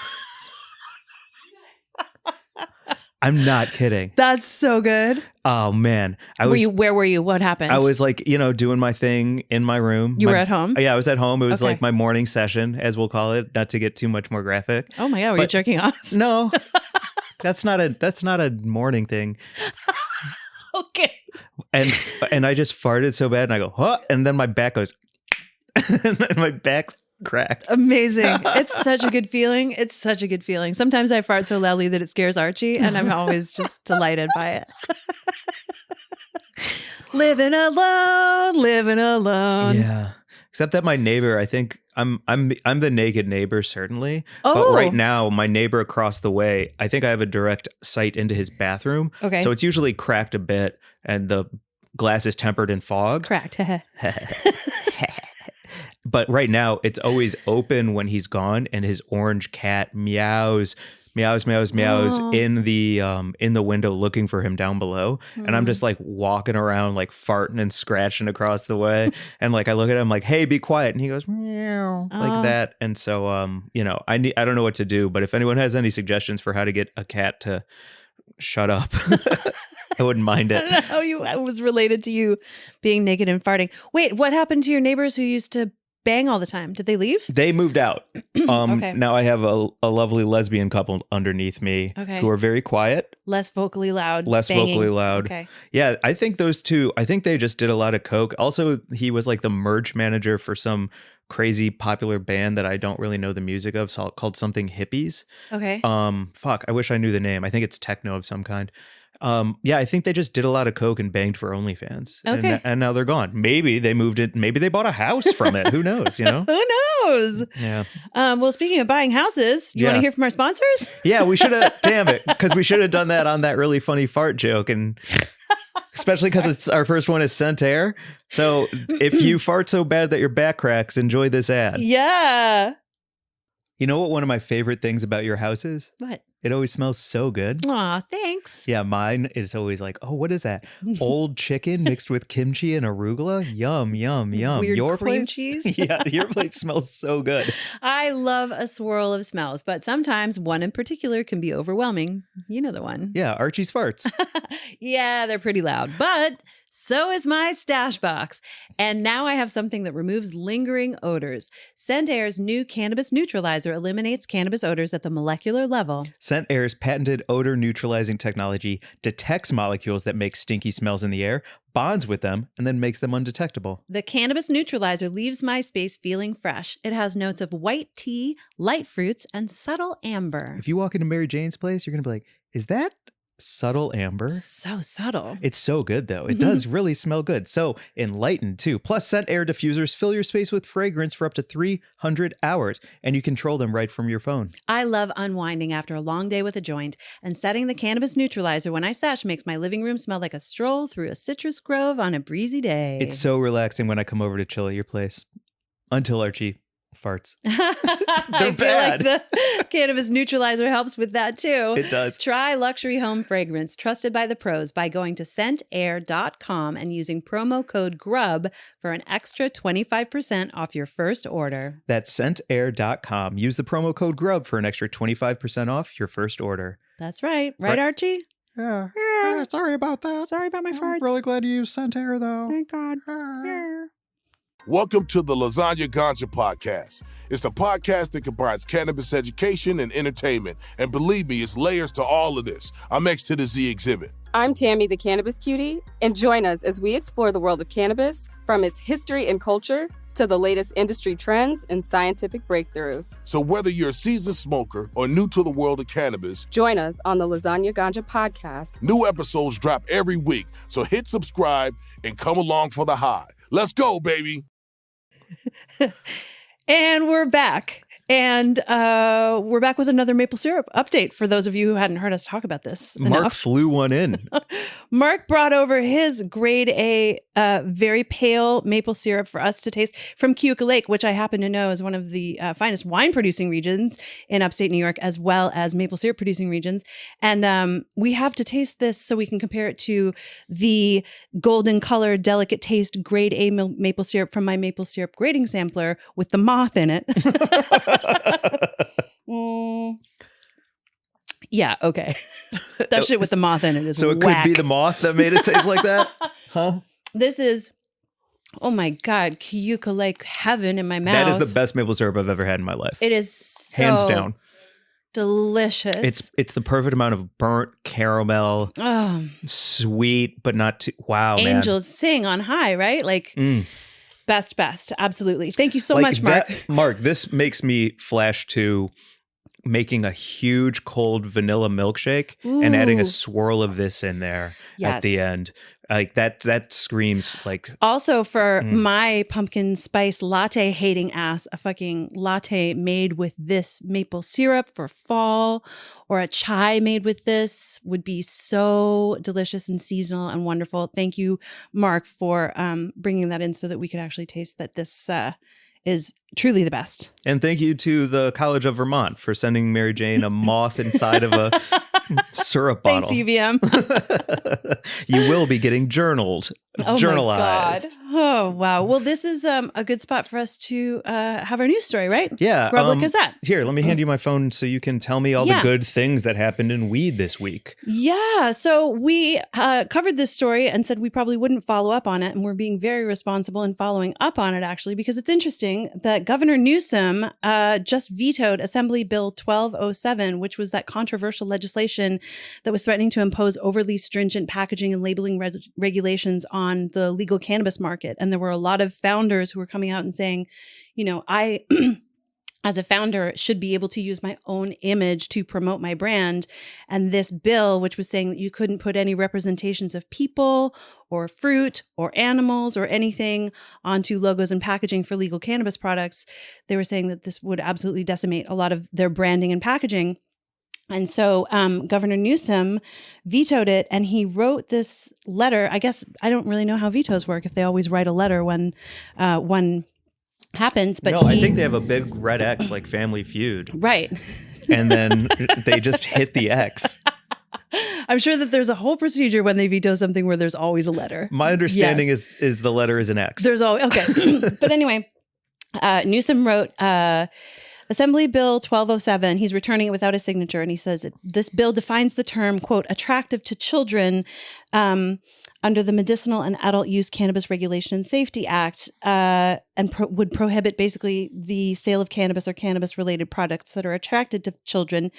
I'm not kidding. That's so good. Oh man, where were you? What happened? I was like, doing my thing in my room. You were at home? Yeah, I was at home. It was like my morning session, as we'll call it, not to get too much more graphic. Oh my God, were you jerking off? No, that's not a morning thing. Okay. And I just farted so bad, and I go, huh? And then my back goes, and then my back cracked. Amazing. It's such a good feeling. It's such a good feeling. Sometimes I fart so loudly that it scares Archie, and I'm always just delighted by it. Living alone. Yeah. Except that my neighbor, I think I'm the naked neighbor, certainly. Oh. But right now, my neighbor across the way, I think I have a direct sight into his bathroom. Okay. So it's usually cracked a bit, and the glass is tempered in fog. Cracked. But right now, it's always open when he's gone, and his orange cat meows Oh. in the window looking for him down below. And I'm just like walking around, like farting and scratching across the way. And like I look at him like, hey, be quiet. And he goes meow like that. And so I don't know what to do, but if anyone has any suggestions for how to get a cat to shut up, I wouldn't mind it. I don't know how it was related to you being naked and farting. Wait, what happened to your neighbors who used to bang all the time? Did they leave? They moved out. Okay. Now I have a lovely lesbian couple underneath me who are very quiet. Less vocally loud. Okay. Yeah, I think those two, they just did a lot of coke. Also, he was like the merch manager for some crazy popular band that I don't really know the music of, called something Hippies. Okay. I wish I knew the name. I think it's techno of some kind. Yeah, I think they just did a lot of coke and banged for OnlyFans. Okay. And now they're gone. Maybe they moved it. Maybe they bought a house from it. Who knows, Who knows? Yeah. Well, speaking of buying houses, you want to hear from our sponsors? Yeah, we should have, damn it, because we should have done that on that really funny fart joke. And especially because it's our first one is Scent Air. So if you fart so bad that your back cracks, enjoy this ad. Yeah. You know what one of my favorite things about your house is? What? It always smells so good. Aw, thanks. Yeah, mine is always like, oh, what is that? Old chicken mixed with kimchi and arugula? Yum, yum, yum. Weird your cream place? cheese? Yeah, your place smells so good. I love a swirl of smells, but sometimes one in particular can be overwhelming. You know the one. Yeah, Archie's farts. Yeah, they're pretty loud, but so is my stash box. And now I have something that removes lingering odors. Scent Air's new cannabis neutralizer eliminates cannabis odors at the molecular level. Scent Air's patented odor neutralizing technology detects molecules that make stinky smells in the air, bonds with them, and then makes them undetectable. The cannabis neutralizer leaves my space feeling fresh. It has notes of white tea, light fruits, and subtle amber. If you walk into Mary Jane's place, you're going to be like, is that subtle amber? So subtle. It's so good, though. It does really smell good. So enlightened, too. Plus, Scent Air diffusers fill your space with fragrance for up to 300 hours, and you control them right from your phone. I love unwinding after a long day with a joint, and setting the cannabis neutralizer when I stash makes my living room smell like a stroll through a citrus grove on a breezy day. It's so relaxing when I come over to chill at your place. Until Archie farts. I feel like the cannabis neutralizer helps with that too. It does. Try luxury home fragrance trusted by the pros by going to scentair.com and using promo code GRUB for an extra 25% off your first order. That's scentair.com. Use the promo code GRUB for an extra 25% off your first order. That's right. Right, Archie? Yeah. Sorry about that. Sorry about my farts. I'm really glad you used Scent Air, though. Thank God. Yeah. Welcome to the Lasagna Ganja Podcast. It's the podcast that combines cannabis education and entertainment. And believe me, it's layers to all of this. I'm X to the Z exhibit. I'm Tammy, the Cannabis Cutie, and join us as we explore the world of cannabis, from its history and culture to to the latest industry trends and scientific breakthroughs. So whether you're a seasoned smoker or new to the world of cannabis, join us on the Lasagna Ganja podcast. New episodes drop every week, so hit subscribe and come along for the high. Let's go, baby. And we're back. And we're back with another maple syrup update for those of you who hadn't heard us talk about this Mark enough. flew one in. Mark brought over his grade A, very pale maple syrup for us to taste from Keuka Lake, which I happen to know is one of the finest wine producing regions in upstate New York, as well as maple syrup producing regions. And we have to taste this so we can compare it to the golden color, delicate taste grade A maple syrup from my maple syrup grading sampler with the Moth in it. Yeah, okay. That shit with the Moth in it is so it whack. could be the Moth that made it taste like that? Huh? This is, oh my God, Keuka Lake heaven in my mouth. That is the best maple syrup I've ever had in my life. It is so hands down delicious. It's the perfect amount of burnt caramel, sweet, but not too, wow, Angels sing on high, right? Like best, absolutely. Thank you so like much, Mark. Mark, this makes me flash to making a huge cold vanilla milkshake and adding a swirl of this in there at the end. Like that screams like. Also for my pumpkin spice latte hating ass, a fucking latte made with this maple syrup for fall, or a chai made with this would be so delicious and seasonal and wonderful. Thank you, Mark, for bringing that in so that we could actually taste that this is truly the best. And thank you to the College of Vermont for sending Mary Jane a moth inside of a syrup bottle. Thanks, UVM. You will be getting journalized. Oh my God. Oh, wow. Well, this is a good spot for us to have our news story, right? Yeah. Grub, look at that. Here, let me hand you my phone so you can tell me all the good things that happened in weed this week. Yeah. So we covered this story and said we probably wouldn't follow up on it. And we're being very responsible in following up on it, actually, because it's interesting that Governor Newsom just vetoed Assembly Bill 1207, which was that controversial legislation that was threatening to impose overly stringent packaging and labeling regulations on the legal cannabis market. And there were a lot of founders who were coming out and saying, you know, I, as a founder, should be able to use my own image to promote my brand. And this bill, which was saying that you couldn't put any representations of people or fruit or animals or anything onto logos and packaging for legal cannabis products, they were saying that this would absolutely decimate a lot of their branding and packaging. And so Governor Newsom vetoed it, and he wrote this letter. I guess I don't really know how vetoes work, if they always write a letter when one happens. But no, I think they have a big red X like Family Feud. Right. And then they just hit the X. I'm sure that there's a whole procedure when they veto something where there's always a letter. My understanding is the letter is an X. There's always, okay. But anyway, Newsom wrote Assembly Bill 1207. He's returning it without a signature. And he says, this bill defines the term, quote, attractive to children under the Medicinal and Adult Use Cannabis Regulation and Safety Act, and would prohibit basically the sale of cannabis or cannabis-related products that are attracted to children.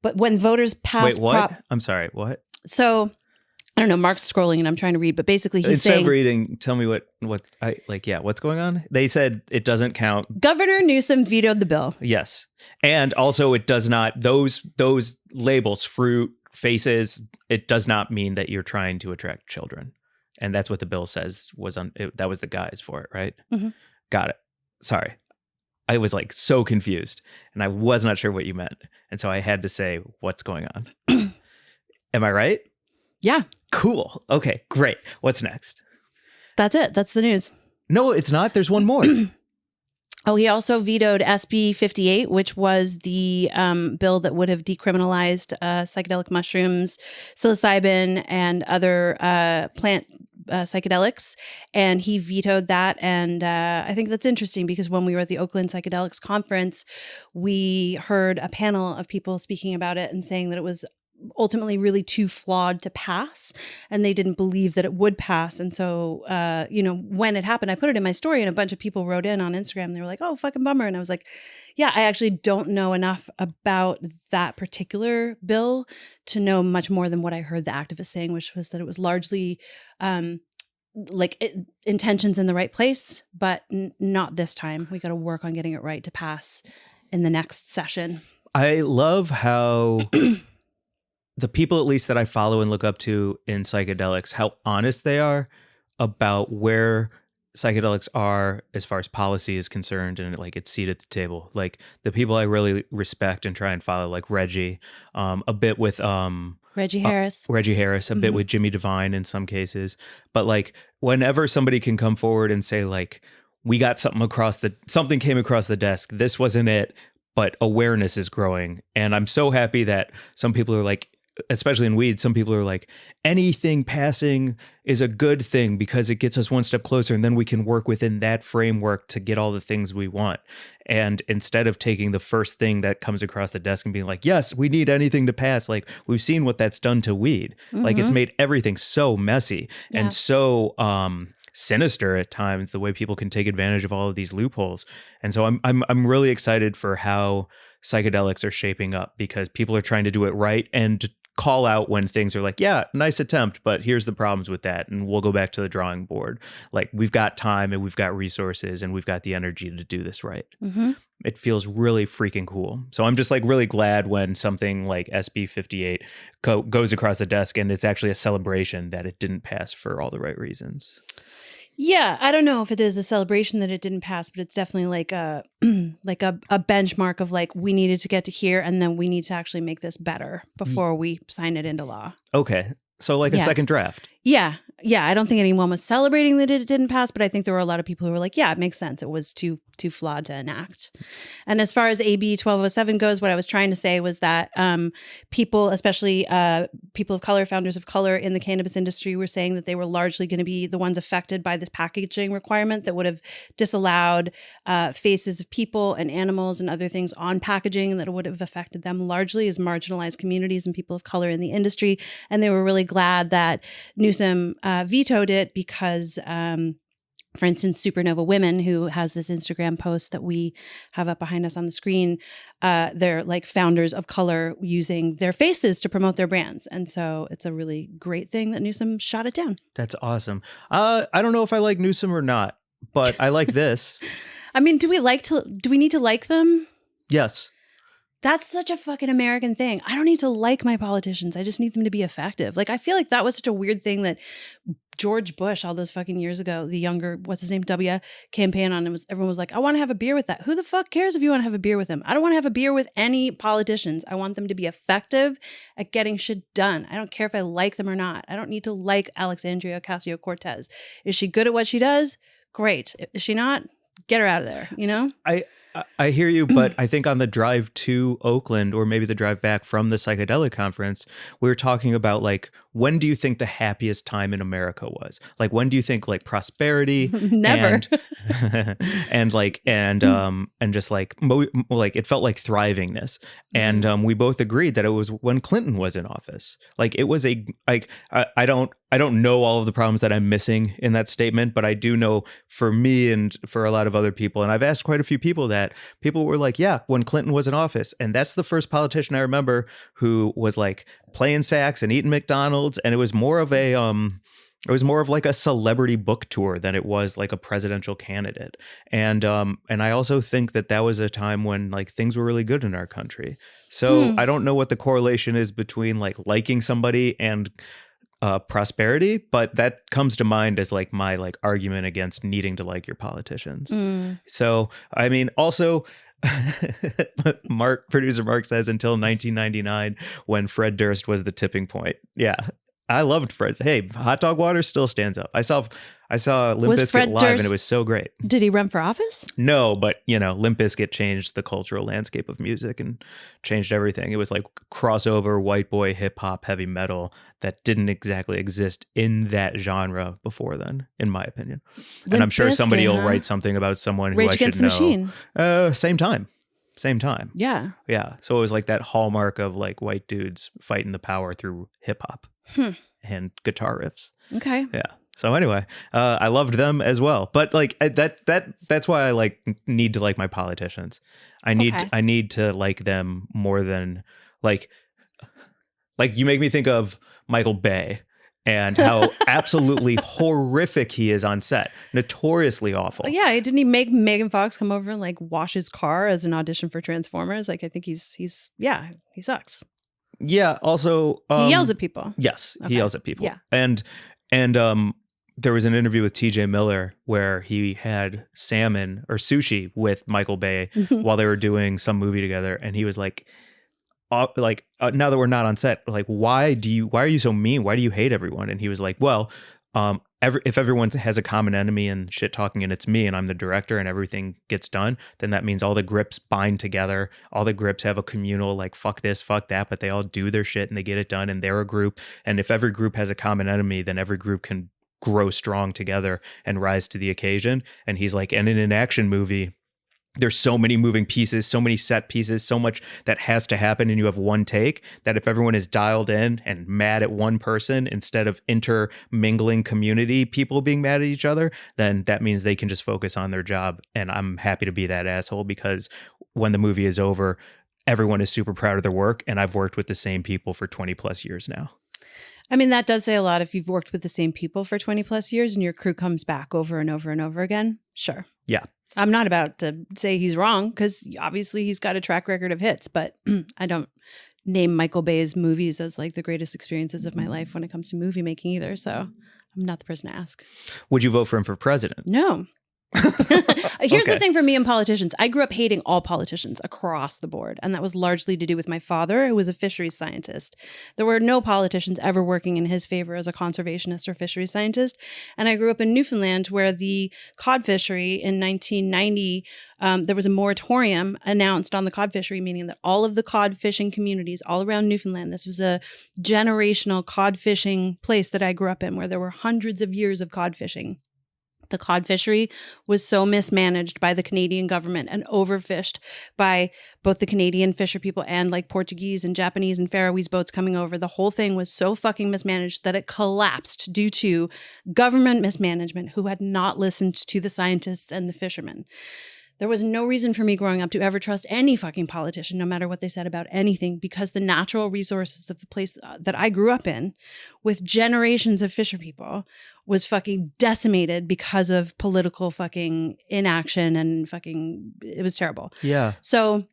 But when voters pass... Wait, what? I'm sorry, what? So... I don't know. Mark's scrolling and I'm trying to read, but basically he's Instead saying... of reading, tell me what's going on? They said it doesn't count. Governor Newsom vetoed the bill. Yes. And also it does not, those labels, fruit, faces, it does not mean that you're trying to attract children. And that's what the bill says that was the guise for it, right? Mm-hmm. Got it. Sorry. I was like so confused and I was not sure what you meant. And so I had to say, what's going on? Am I right? Yeah. Cool. Okay, great. What's next? That's it. That's the news. No, it's not. There's one more. Oh, he also vetoed SB 58, which was the bill that would have decriminalized psychedelic mushrooms, psilocybin, and other plant psychedelics. And he vetoed that. And I think that's interesting because when we were at the Oakland Psychedelics Conference, we heard a panel of people speaking about it and saying that it was ultimately really too flawed to pass, and they didn't believe that it would pass. And so, when it happened, I put it in my story and a bunch of people wrote in on Instagram. They were like, oh, fucking bummer. And I was like, yeah, I actually don't know enough about that particular bill to know much more than what I heard the activists saying, which was that it was largely intentions in the right place, but not this time. We got to work on getting it right to pass in the next session. I love how the people, at least that I follow and look up to in psychedelics, how honest they are about where psychedelics are as far as policy is concerned and like its seat at the table. Like the people I really respect and try and follow, like Reggie, a bit with Reggie Harris, a bit with Jimmy Devine in some cases. But like whenever somebody can come forward and say like, we got something came across the desk, this wasn't it, but awareness is growing. And I'm so happy that some people are like, especially in weed, some people are like, anything passing is a good thing because it gets us one step closer, and then we can work within that framework to get all the things we want. And instead of taking the first thing that comes across the desk and being like, yes, we need anything to pass, like we've seen what that's done to weed. Like it's made everything so messy and so sinister at times, the way people can take advantage of all of these loopholes. And so I'm really excited for how psychedelics are shaping up, because people are trying to do it right and call out when things are like, yeah, nice attempt, but here's the problems with that, and we'll go back to the drawing board. Like we've got time and we've got resources and we've got the energy to do this right. It feels really freaking cool. So I'm just like really glad when something like SB 58 goes across the desk and it's actually a celebration that it didn't pass for all the right reasons. Yeah, I don't know if it is a celebration that it didn't pass, but it's definitely like a a benchmark of like, we needed to get to here, and then we need to actually make this better before we sign it into law. Okay. So like a second draft. Yeah. I don't think anyone was celebrating that it didn't pass, but I think there were a lot of people who were like, yeah, it makes sense. It was too flawed to enact. And as far as AB 1207 goes, what I was trying to say was that people, especially people of color, founders of color in the cannabis industry, were saying that they were largely going to be the ones affected by this packaging requirement that would have disallowed faces of people and animals and other things on packaging, that would have affected them largely as marginalized communities and people of color in the industry. And they were really glad that Newsom vetoed it because, for instance, Supernova Women, who has this Instagram post that we have up behind us on the screen, they're like founders of color using their faces to promote their brands. And so it's a really great thing that Newsom shot it down. That's awesome. I don't know if I like Newsom or not, but I like this. I mean, do we need to like them? Yes. That's such a fucking American thing. I don't need to like my politicians. I just need them to be effective. Like, I feel like that was such a weird thing that George Bush, all those fucking years ago, the younger, what's his name, W, campaign on, everyone was like, I want to have a beer with that. Who the fuck cares if you want to have a beer with him? I don't want to have a beer with any politicians. I want them to be effective at getting shit done. I don't care if I like them or not. I don't need to like Alexandria Ocasio-Cortez. Is she good at what she does? Great. Is she not? Get her out of there, you know? I hear you, but I think on the drive to Oakland, or maybe the drive back from the psychedelic conference, we were talking about like, when do you think the happiest time in America was? Like, when do you think like prosperity? Never. And just like it felt like thrivingness. And we both agreed that it was when Clinton was in office. Like it was I don't know all of the problems that I'm missing in that statement, but I do know for me and for a lot of other people, and I've asked quite a few people that people were like, yeah, when Clinton was in office. And that's the first politician I remember who was like playing sax and eating McDonald's. And it was more of like a celebrity book tour than it was like a presidential candidate. And I also think that was a time when like things were really good in our country. So I don't know what the correlation is between like liking somebody and prosperity, but that comes to mind as like my like argument against needing to like your politicians. So I mean, also producer Mark says until 1999 when Fred Durst was the tipping point. Yeah, I loved Fred. Hey, Hot Dog Water still stands up. I saw Limp Bizkit live, and it was so great. Did he run for office? No, but you know, Limp Bizkit changed the cultural landscape of music and changed everything. It was like crossover white boy hip hop heavy metal that didn't exactly exist in that genre before then, in my opinion. And I'm sure somebody will write something about someone who Rage I Against should the know. Machine. Same time. Yeah. So it was like that hallmark of like white dudes fighting the power through hip hop and guitar riffs. Okay. Yeah. So anyway, I loved them as well. But like that's why I like need to like my politicians. I need to like them more than like you make me think of Michael Bay. and how absolutely horrific he is on set. Notoriously awful. Yeah, didn't he make Megan Fox come over and like wash his car as an audition for Transformers? Like, I think he sucks. Yeah. Also, he yells at people. Yes, Okay. he yells at people. Yeah. And there was an interview with TJ Miller where he had salmon or sushi with Michael Bay while they were doing some movie together, and he was like, now that we're not on set, like, why are you so mean? Why do you hate everyone? And he was like, well, if everyone has a common enemy and shit talking, and it's me, and I'm the director, and everything gets done, then that means all the grips bind together. All the grips have a communal, like, fuck this, fuck that, but they all do their shit and they get it done, and they're a group. And if every group has a common enemy, then every group can grow strong together and rise to the occasion. And he's like, and in an action movie, there's so many moving pieces, so many set pieces, so much that has to happen, and you have one take, that if everyone is dialed in and mad at one person instead of intermingling community people being mad at each other, then that means they can just focus on their job. And I'm happy to be that asshole, because when the movie is over, everyone is super proud of their work, and I've worked with the same people for 20 plus years now. I mean, that does say a lot if you've worked with the same people for 20 plus years and your crew comes back over and over and over again. Sure. Yeah. I'm not about to say he's wrong, because obviously he's got a track record of hits, but I don't name Michael Bay's movies as like the greatest experiences of my life when it comes to movie making either. So I'm not the person to ask. Would you vote for him for president? No. Here's the thing for me and politicians. I grew up hating all politicians across the board, and that was largely to do with my father, who was a fisheries scientist. There were no politicians ever working in his favor as a conservationist or fisheries scientist. And I grew up in Newfoundland, where the cod fishery in 1990, there was a moratorium announced on the cod fishery, meaning that all of the cod fishing communities all around Newfoundland, this was a generational cod fishing place that I grew up in, where there were hundreds of years of cod fishing. The cod fishery was so mismanaged by the Canadian government and overfished by both the Canadian fisher people and like Portuguese and Japanese and Faroese boats coming over. The whole thing was so fucking mismanaged that it collapsed due to government mismanagement who had not listened to the scientists and the fishermen. There was no reason for me growing up to ever trust any fucking politician, no matter what they said about anything, because the natural resources of the place that I grew up in, with generations of fisher people, was fucking decimated because of political fucking inaction and fucking, it was terrible. Yeah. So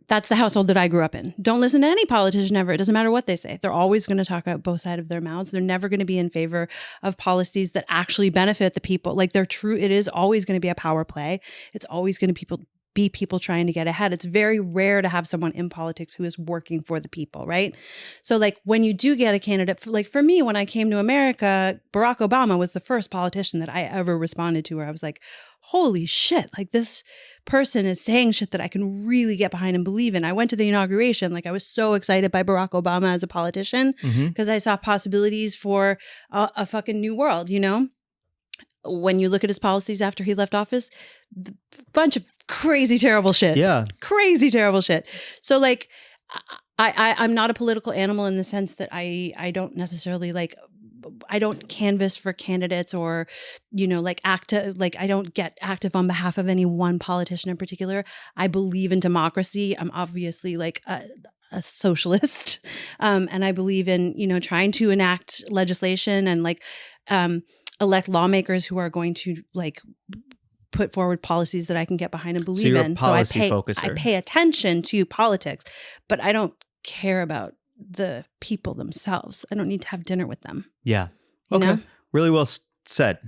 that's the household that I grew up in. Don't listen to any politician ever. It doesn't matter what they say. They're always going to talk out both sides of their mouths. They're never going to be in favor of policies that actually benefit the people. Like, they're true. It is always going to be a power play. It's always going to be people trying to get ahead. It's very rare to have someone in politics who is working for the people, right? So like, when you do get a candidate, for me, when I came to America, Barack Obama was the first politician that I ever responded to where I was like, holy shit, like, this person is saying shit that I can really get behind and believe in. I went to the inauguration. Like, I was so excited by Barack Obama as a politician because I saw possibilities for a fucking new world, you know? When you look at his policies after he left office, bunch of crazy, terrible shit. Yeah. Crazy, terrible shit. So like, I'm not a political animal in the sense that I don't necessarily like, I don't canvass for candidates or, you know, like I don't get active on behalf of any one politician in particular. I believe in democracy. I'm obviously like a socialist. And I believe in, you know, trying to enact legislation and like elect lawmakers who are going to like put forward policies that I can get behind and believe in. So I pay attention to politics, but I don't care about the people themselves. I don't need to have dinner with them. Yeah. You Okay. know? Really well said.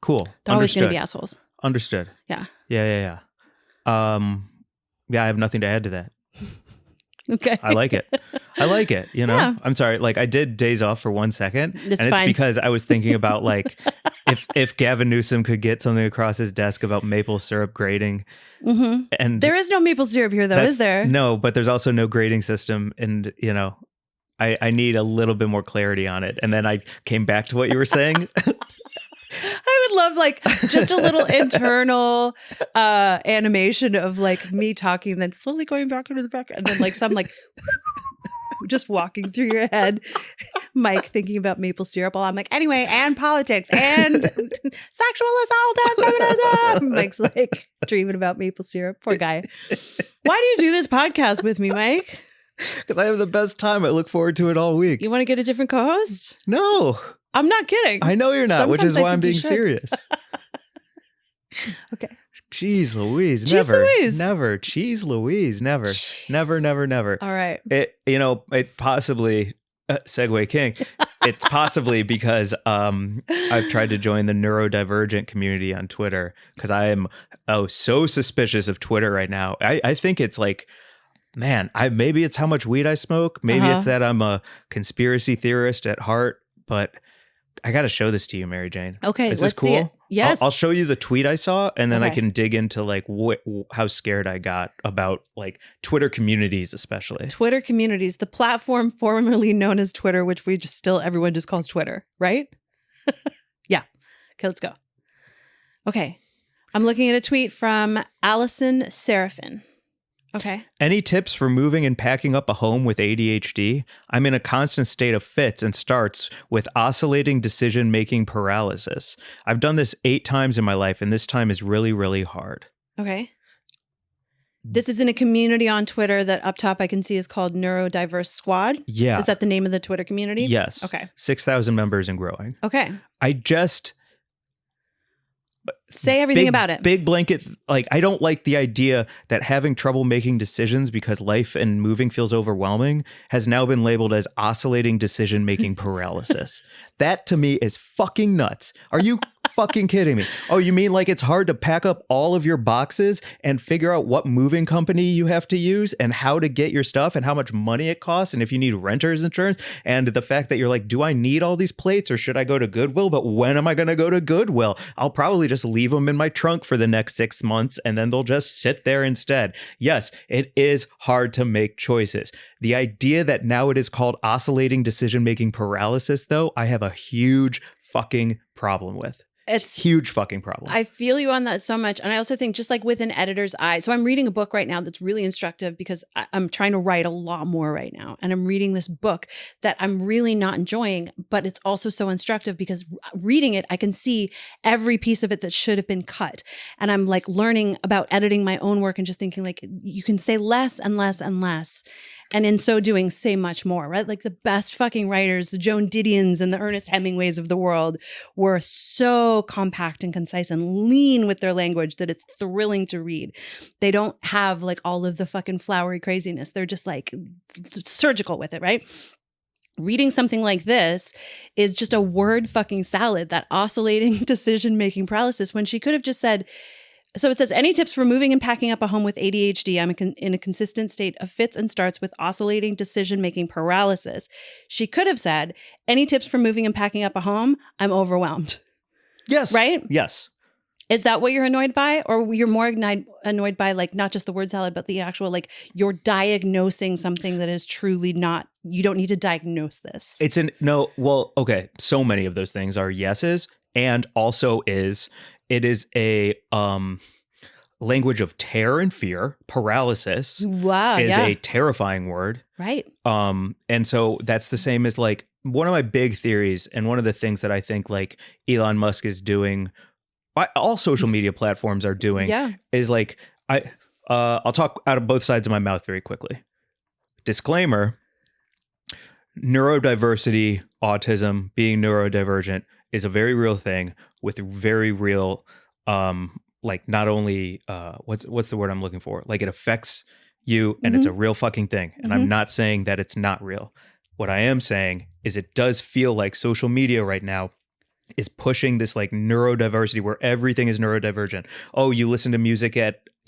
Cool. They're always going to be assholes. Understood. Yeah. Yeah. Yeah, I have nothing to add to that. Okay. I like it. You know, Yeah. I'm sorry. Like, I did daze off for 1 second. It's It's fine. because I was thinking about like, if Gavin Newsom could get something across his desk about maple syrup grading. And There is no maple syrup here though, is there? No, but there's also no grading system. And, you know, I need a little bit more clarity on it. And then I came back to what you were saying. I would love like just a little internal animation of like me talking, then slowly going back into the back, and then like some like just walking through your head, Mike thinking about maple syrup while I'm like, anyway, and politics and sexual assault and feminism. Mike's like dreaming about maple syrup. Poor guy. Why do you do this podcast with me, Mike? Because I have the best time. I look forward to it all week. You want to get a different co-host? No, I'm not kidding. I know you're not, which Sometimes is why I I'm think you being should. serious. Okay. Jeez Louise, Jeez never, Louise. never. Cheese Louise, never, Jeez. never. All right. It possibly, Segway King, it's possibly because I've tried to join the neurodivergent community on Twitter because I am so suspicious of Twitter right now. I think it's like, man, maybe it's how much weed I smoke. Maybe it's that I'm a conspiracy theorist at heart, but I got to show this to you, Mary Jane. Okay, Is this let's cool? see it. Yes. I'll show you the tweet I saw, and then I Okay. can dig into like how scared I got about like Twitter communities, especially. Twitter communities, the platform formerly known as Twitter, which everyone just calls Twitter, right? Yeah. Okay, let's go. Okay. I'm looking at a tweet from Allison Seraphin. Okay. Any tips for moving and packing up a home with ADHD? I'm in a constant state of fits and starts with oscillating decision-making paralysis. I've done this 8 times in my life, and this time is really, really hard. Okay. This is in a community on Twitter that up top I can see is called Neurodiverse Squad. Yeah. Is that the name of the Twitter community? Yes. Okay. 6,000 members and growing. Okay. I just... Say everything about it. Big blanket, like, I don't like the idea that having trouble making decisions because life and moving feels overwhelming has now been labeled as oscillating decision-making paralysis. That to me is fucking nuts. Are you fucking kidding me? Oh, you mean like it's hard to pack up all of your boxes and figure out what moving company you have to use and how to get your stuff and how much money it costs and if you need renter's insurance and the fact that you're like, do I need all these plates or should I go to Goodwill? But when am I going to go to Goodwill? I'll probably just leave them in my trunk for the next 6 months and then they'll just sit there instead. Yes, it is hard to make choices. The idea that now it is called oscillating decision-making paralysis, though, I have a huge fucking problem with. It's huge fucking problem. I feel you on that so much. And I also think just like with an editor's eye. So I'm reading a book right now that's really instructive because I'm trying to write a lot more right now. And I'm reading this book that I'm really not enjoying, but it's also so instructive because reading it, I can see every piece of it that should have been cut. And I'm like learning about editing my own work and just thinking like, you can say less and less and less. And in so doing, say much more, right? Like the best fucking writers, the Joan Didions and the Ernest Hemingways of the world were so compact and concise and lean with their language that it's thrilling to read. They don't have like all of the fucking flowery craziness. They're just like surgical with it, right? Reading something like this is just a word fucking salad, that oscillating decision-making paralysis, when she could have just said, so it says, any tips for moving and packing up a home with ADHD? I'm in a consistent state of fits and starts with oscillating decision-making paralysis. She could have said, any tips for moving and packing up a home? I'm overwhelmed. Yes. Right? Yes. Is that what you're annoyed by? Or you're more annoyed by like not just the word salad, but the actual, like you're diagnosing something that is truly not, you don't need to diagnose this. Okay. So many of those things are yeses. And also it is a language of terror and fear. Paralysis is a terrifying word. Right. And so that's the same as like one of my big theories and one of the things that I think like Elon Musk is doing, all social media platforms are doing, is like, I'll talk out of both sides of my mouth very quickly. Disclaimer, neurodiversity, autism, being neurodivergent is a very real thing with very real, like not only, what's the word I'm looking for? Like it affects you and it's a real fucking thing. And I'm not saying that it's not real. What I am saying is it does feel like social media right now is pushing this like neurodiversity where everything is neurodivergent. Oh, you listen to music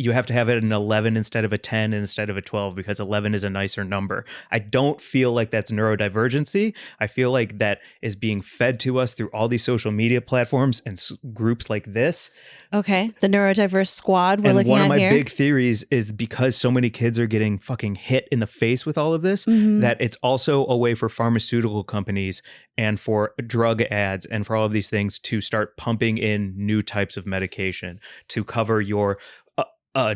you have to have it an 11 instead of a 10 instead of a 12 because 11 is a nicer number. I don't feel like that's neurodivergency. I feel like that is being fed to us through all these social media platforms and groups like this. Okay. The neurodiverse squad we're looking at here. And one of my big theories is because so many kids are getting fucking hit in the face with all of this, that it's also a way for pharmaceutical companies and for drug ads and for all of these things to start pumping in new types of medication to cover your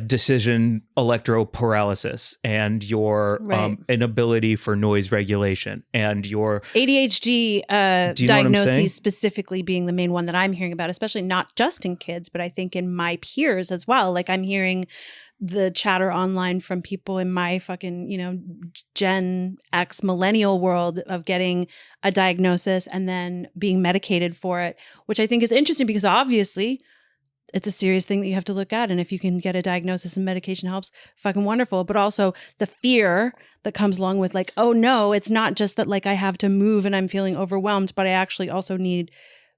decision electroparalysis and your inability for noise regulation and your ADHD diagnoses saying? specifically being the main one that I'm hearing about, especially not just in kids, but I think in my peers as well. Like I'm hearing the chatter online from people in my fucking, Gen X millennial world of getting a diagnosis and then being medicated for it, which I think is interesting because obviously it's a serious thing that you have to look at. And if you can get a diagnosis and medication helps, fucking wonderful. But also the fear that comes along with like, oh no, it's not just that like I have to move and I'm feeling overwhelmed, but I actually also need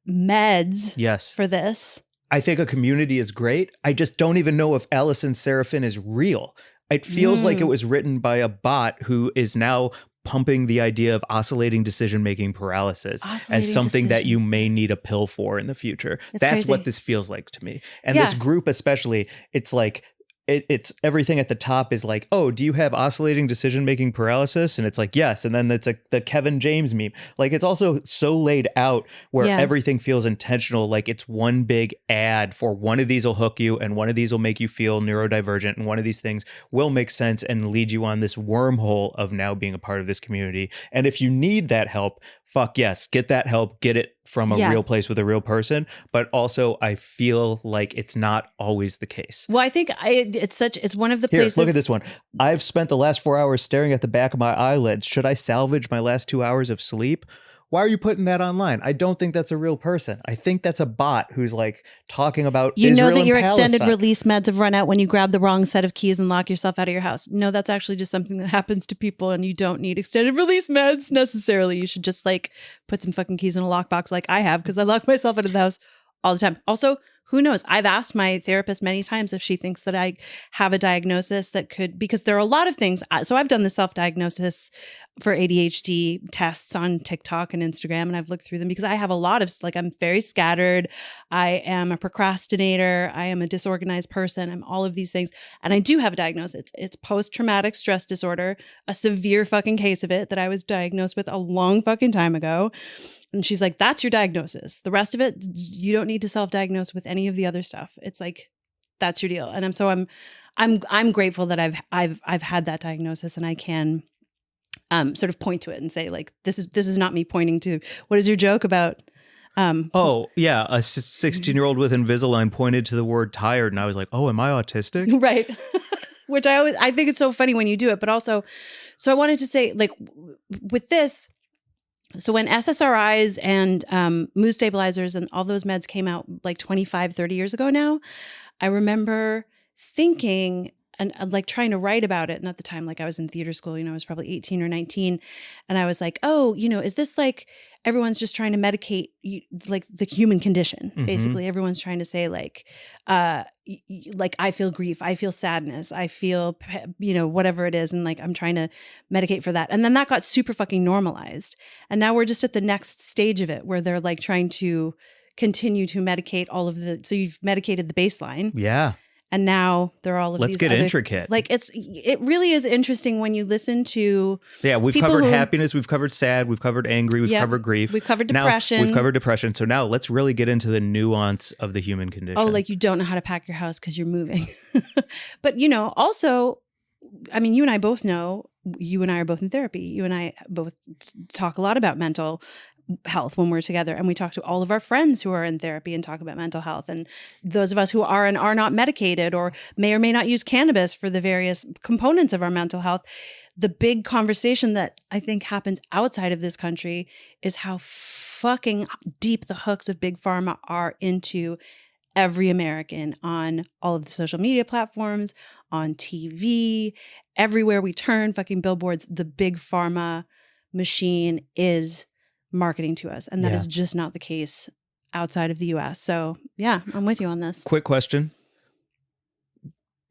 meds for this. I think a community is great. I just don't even know if Allison Seraphin is real. It feels like it was written by a bot who is now pumping the idea of oscillating decision-making paralysis as something that you may need a pill for in the future. That's crazy. What this feels like to me. And this group especially, it's like, it's everything at the top is like, oh, do you have oscillating decision-making paralysis? And it's like, yes. And then it's like the Kevin James meme. Like it's also so laid out where everything feels intentional. Like it's one big ad for one of these will hook you and one of these will make you feel neurodivergent. And one of these things will make sense and lead you on this wormhole of now being a part of this community. And if you need that help, fuck yes, get that help, get it from a real place with a real person. But also I feel like it's not always the case. Well, I think it's one of the places. Look at this one. I've spent the last 4 hours staring at the back of my eyelids. Should I salvage my last 2 hours of sleep? Why are you putting that online? I don't think that's a real person. I think that's a bot who's like talking about Israel that your and extended Palestine. Release meds have run out when you grab the wrong set of keys and lock yourself out of your house. No, that's actually just something that happens to people and you don't need extended release meds necessarily. You should just like put some fucking keys in a lockbox like I have because I lock myself out of the house all the time. Also, who knows? I've asked my therapist many times if she thinks that I have a diagnosis that could, because there are a lot of things. So I've done the self-diagnosis for ADHD tests on TikTok and Instagram, and I've looked through them because I have a lot of, like, I'm very scattered. I am a procrastinator. I am a disorganized person. I'm all of these things. And I do have a diagnosis. It's post-traumatic stress disorder, a severe fucking case of it that I was diagnosed with a long fucking time ago. And she's like, that's your diagnosis. The rest of it, you don't need to self-diagnose with any of the other stuff. It's like, that's your deal. And I'm grateful that I've had that diagnosis and I can sort of point to it and say like, this is not me pointing to, what is your joke about? A 16-year-old with Invisalign pointed to the word tired. And I was like, oh, am I autistic? Right. Which I think it's so funny when you do it, but also, so I wanted to say like with this, so when SSRIs and mood stabilizers and all those meds came out like 25, 30 years ago now, I remember thinking and like trying to write about it. And at the time, like I was in theater school, I was probably 18 or 19. And I was like, oh, is this like everyone's just trying to medicate like the human condition? Mm-hmm. Basically, everyone's trying to say like I feel grief, I feel sadness, I feel, whatever it is. And like, I'm trying to medicate for that. And then that got super fucking normalized. And now we're just at the next stage of it where they're like trying to continue to medicate all of so you've medicated the baseline. Yeah. And now there are all of Let's these. Let's get intricate. Like it really is interesting when you listen to. Yeah, we've covered happiness, we've covered sad, we've covered angry, we've covered grief, we've covered depression. We've covered depression. So now let's really get into the nuance of the human condition. Oh, like you don't know how to pack your house because you're moving. But also, I mean, you and I both know. You and I are both in therapy. You and I both talk a lot about mental health when we're together, and we talk to all of our friends who are in therapy and talk about mental health, and those of us who are and are not medicated or may not use cannabis for the various components of our mental health. The big conversation that I think happens outside of this country is how fucking deep the hooks of big pharma are into every American on all of the social media platforms, on TV, everywhere we turn, fucking billboards. The big pharma machine is marketing to us. And that is just not the case outside of the US. So yeah, I'm with you on this. Quick question.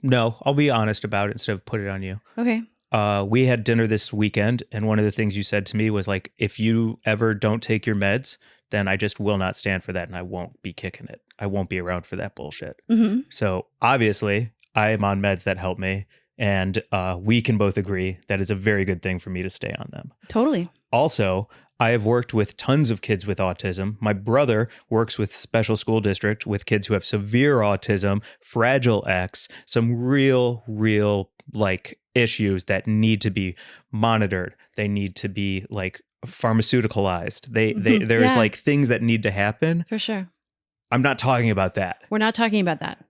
No, I'll be honest about it instead of put it on you. Okay. We had dinner this weekend, and one of the things you said to me was like, if you ever don't take your meds, then I just will not stand for that and I won't be kicking it. I won't be around for that bullshit. Mm-hmm. So obviously I am on meds that help me, and we can both agree that is a very good thing for me to stay on them. Totally. Also, I have worked with tons of kids with autism. My brother works with special school district with kids who have severe autism, Fragile X, some real like issues that need to be monitored. They need to be like pharmaceuticalized. There's like things that need to happen. For sure. I'm not talking about that. We're not talking about that.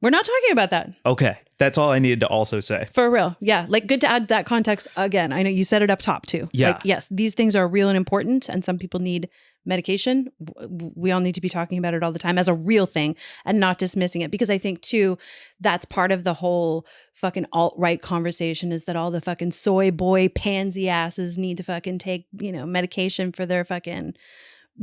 We're not talking about that. Okay. That's all I needed to also say. For real. Yeah. Like, good to add that context again. I know you set it up top too. Yeah. Like, yes, these things are real and important, and some people need medication. We all need to be talking about it all the time as a real thing and not dismissing it. Because I think too, that's part of the whole fucking alt-right conversation, is that all the fucking soy boy pansy asses need to fucking take, medication for their fucking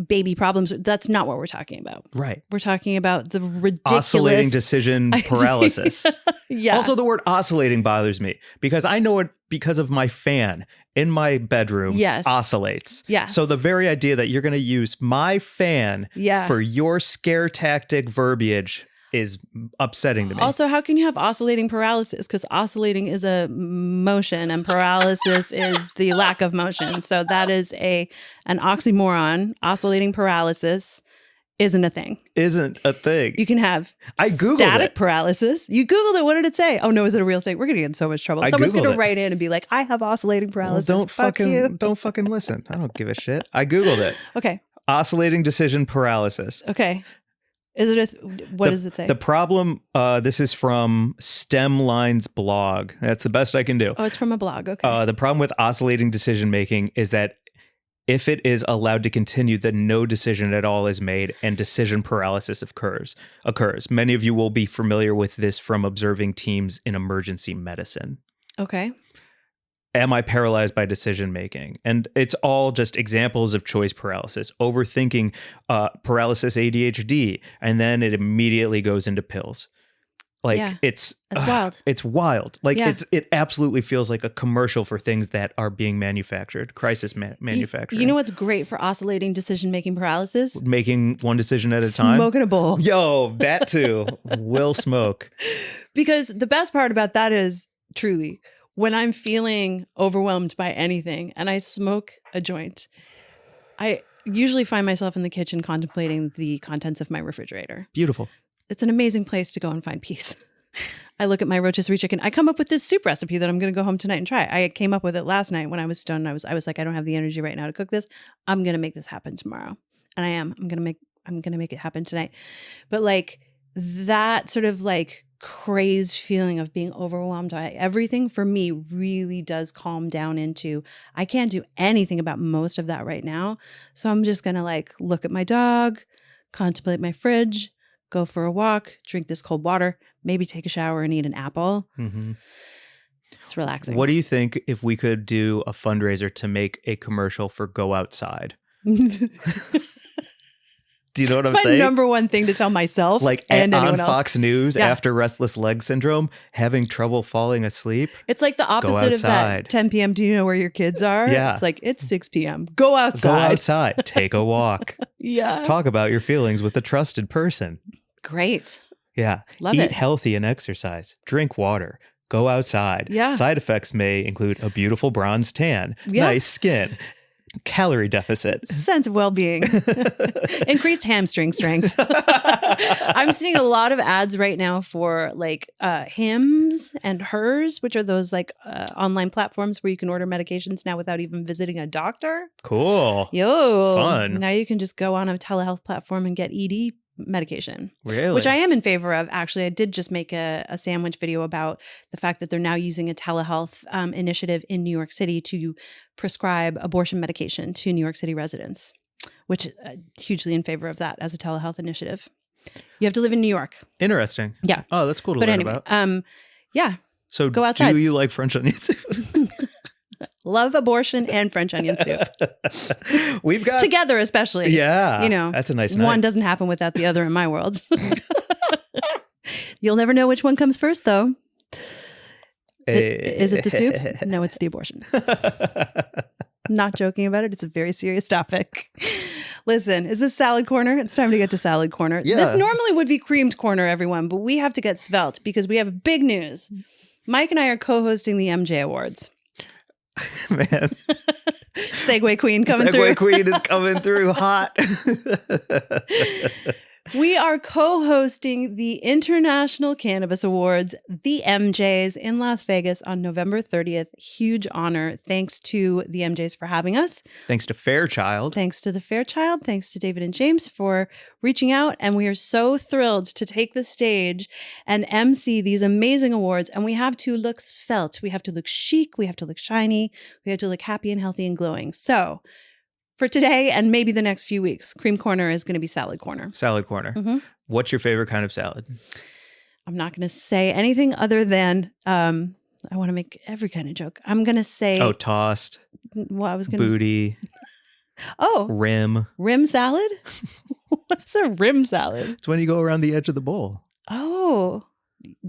baby problems. That's not what we're talking about. Right. We're talking about the ridiculous oscillating decision paralysis. Yeah. Also, the word oscillating bothers me because I know it because of my fan in my bedroom. Yes. Oscillates. Yes. So the very idea that you're going to use my fan for your scare tactic verbiage is upsetting to me. Also, how can you have oscillating paralysis? Because oscillating is a motion and paralysis is the lack of motion. So that is an oxymoron. Oscillating paralysis isn't a thing. Isn't a thing. You can have static paralysis. You Googled it. What did it say? Oh, no, is it a real thing? We're going to get in so much trouble. Someone's going to write in and be like, I have oscillating paralysis. Well, don't fucking listen. I don't give a shit. I Googled it. Okay. Oscillating decision paralysis. Okay. Is it what does it say? The problem, this is from STEM Line's blog. That's the best I can do. Oh, it's from a blog. Okay. The problem with oscillating decision making is that if it is allowed to continue, then no decision at all is made and decision paralysis occurs. Many of you will be familiar with this from observing teams in emergency medicine. Okay. Am I paralyzed by decision making? And it's all just examples of choice paralysis, overthinking, paralysis, ADHD, and then it immediately goes into pills. Like that's wild. It's wild. Like it absolutely feels like a commercial for things that are being manufactured, crisis manufacturing. You know what's great for oscillating decision-making paralysis? Making one decision at a time. Smoking a bowl. Yo, that too. Will smoke. Because the best part about that is truly when I'm feeling overwhelmed by anything and I smoke a joint, I usually find myself in the kitchen contemplating the contents of my refrigerator. Beautiful. It's an amazing place to go and find peace. I look at my rotisserie chicken. I come up with this soup recipe that I'm going to go home tonight and try. I came up with it last night when I was stoned. I was like, I don't have the energy right now to cook this. I'm going to make this happen tomorrow. And I am. I'm going to make it happen tonight. But like that sort of like crazed feeling of being overwhelmed by everything for me really does calm down into, I can't do anything about most of that right now. So I'm just going to like look at my dog, contemplate my fridge, go for a walk, drink this cold water, maybe take a shower and eat an apple. Mm-hmm. It's relaxing. What do you think if we could do a fundraiser to make a commercial for Go Outside? Do you know what I'm saying? My number one thing to tell myself, like and on else. Fox News after restless leg syndrome, having trouble falling asleep. It's like the opposite of that 10 p.m. Do you know where your kids are? Yeah. It's like, it's 6 p.m. Go outside. Go outside. Take a walk. Yeah. Talk about your feelings with a trusted person. Great. Yeah. Love Eat it. healthy and exercise. Drink water. Go outside. Yeah. Side effects may include a beautiful bronze tan, nice skin, calorie deficit, sense of well-being, increased hamstring strength. I'm seeing a lot of ads right now for like Hims and Hers, which are those like online platforms where you can order medications now without even visiting a doctor. Cool. Yo, fun. Now you can just go on a telehealth platform and get ED medication. Really? Which I am in favor of. Actually, I did just make a sandwich video about the fact that they're now using a telehealth initiative in New York City to prescribe abortion medication to New York City residents, which hugely in favor of that as a telehealth initiative. You have to live in New York. Interesting. Yeah. Oh, that's cool to learn about. Yeah. So go outside. Do you like French onion soup? Love abortion and French onion soup. We've got together, especially. Yeah. You know, that's a nice night. One doesn't happen without the other in my world. You'll never know which one comes first, though. Is it the soup? No, it's the abortion. Not joking about it. It's a very serious topic. Listen, is this salad corner? It's time to get to salad corner. Yeah. This normally would be creamed corner, everyone, but we have to get svelte because we have big news. Mike and I are co-hosting the EmJay Awards. Man. Segue Queen coming through. Segue Queen is coming through hot. We are co-hosting the International Cannabis Awards, the EmJays, in Las Vegas on November 30th. Huge honor. Thanks to the EmJays for having us. Thanks to Fairchild. Thanks to the Fairchild. Thanks to David and James for reaching out. And we are so thrilled to take the stage and MC these amazing awards. And we have to look svelte. We have to look chic. We have to look shiny. We have to look happy and healthy and glowing. So for today and maybe the next few weeks, Cream Corner is going to be Salad Corner. Salad Corner. Mm-hmm. What's your favorite kind of salad? I'm not going to say anything other than I want to make every kind of joke. I'm going to say... Oh, tossed. Well, I was going booty. Oh. Rim. Rim salad? What's a rim salad? It's when you go around the edge of the bowl. Oh.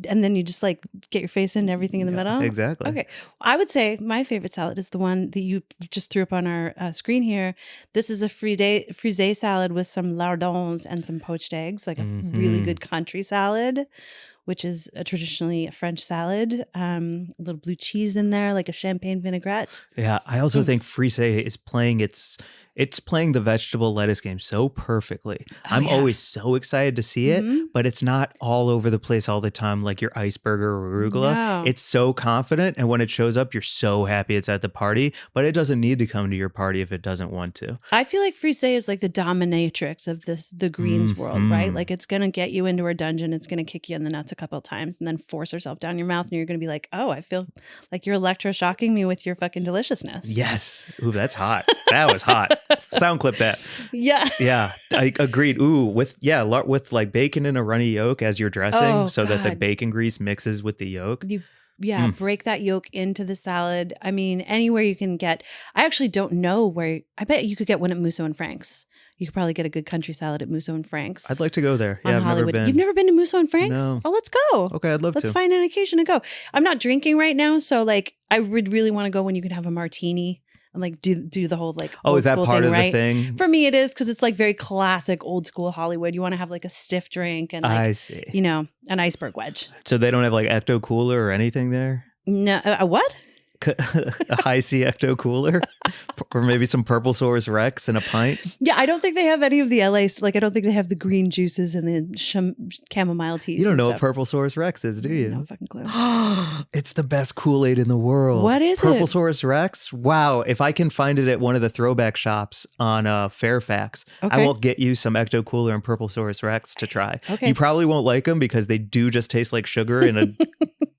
And then you just like get your face in everything in the middle? Exactly. Okay. I would say my favorite salad is the one that you just threw up on our screen here. This is a frisee salad with some lardons and some poached eggs, like a really good country salad, which is traditionally a French salad. A little blue cheese in there, like a champagne vinaigrette. Yeah. I also think frisee is playing it's playing the vegetable lettuce game so perfectly. I'm always so excited to see it, but it's not all over the place all the time like your iceberg or arugula. No. It's so confident, and when it shows up, you're so happy it's at the party, but it doesn't need to come to your party if it doesn't want to. I feel like frisee is like the dominatrix of the greens world, right? Like it's going to get you into her dungeon. It's going to kick you in the nuts a couple of times and then force herself down your mouth, and you're going to be like, oh, I feel like you're electroshocking me with your fucking deliciousness. Yes. Ooh, that's hot. That was hot. Sound clip that. Yeah. Yeah, I agreed. Ooh, with like bacon in a runny yolk as your dressing, so that the bacon grease mixes with the yolk. Break that yolk into the salad. I mean, anywhere you can get. I actually don't know where. I bet you could get one at Musso and Frank's. You could probably get a good country salad at Musso and Frank's. I'd like to go there. Yeah, I've Hollywood. never been. You've never been to Musso and Frank's? No. Oh, let's go. Okay, I'd love to. Let's find an occasion to go. I'm not drinking right now, so like I would really want to go when you can have a martini. And like do the whole like old is that school part thing, of right? the thing? For me, it is because it's like very classic old school Hollywood. You want to have like a stiff drink and like, I see. You know, an iceberg wedge. So they don't have like Ecto Cooler or anything there? No, what? A high C Ecto Cooler, or maybe some Purple Source Rex and a pint. Yeah, I don't think they have any of the LA. Like, I don't think they have the green juices and the chamomile teas. You don't know stuff. what Purple Source Rex is, do you? No fucking clue. It's the best Kool-Aid in the world. What is Purple it? Source Rex? Wow. If I can find it at one of the throwback shops on Fairfax, I Okay. will get you some Ecto Cooler and Purple Source Rex to try. Okay. You probably won't like them because they do just taste like sugar in a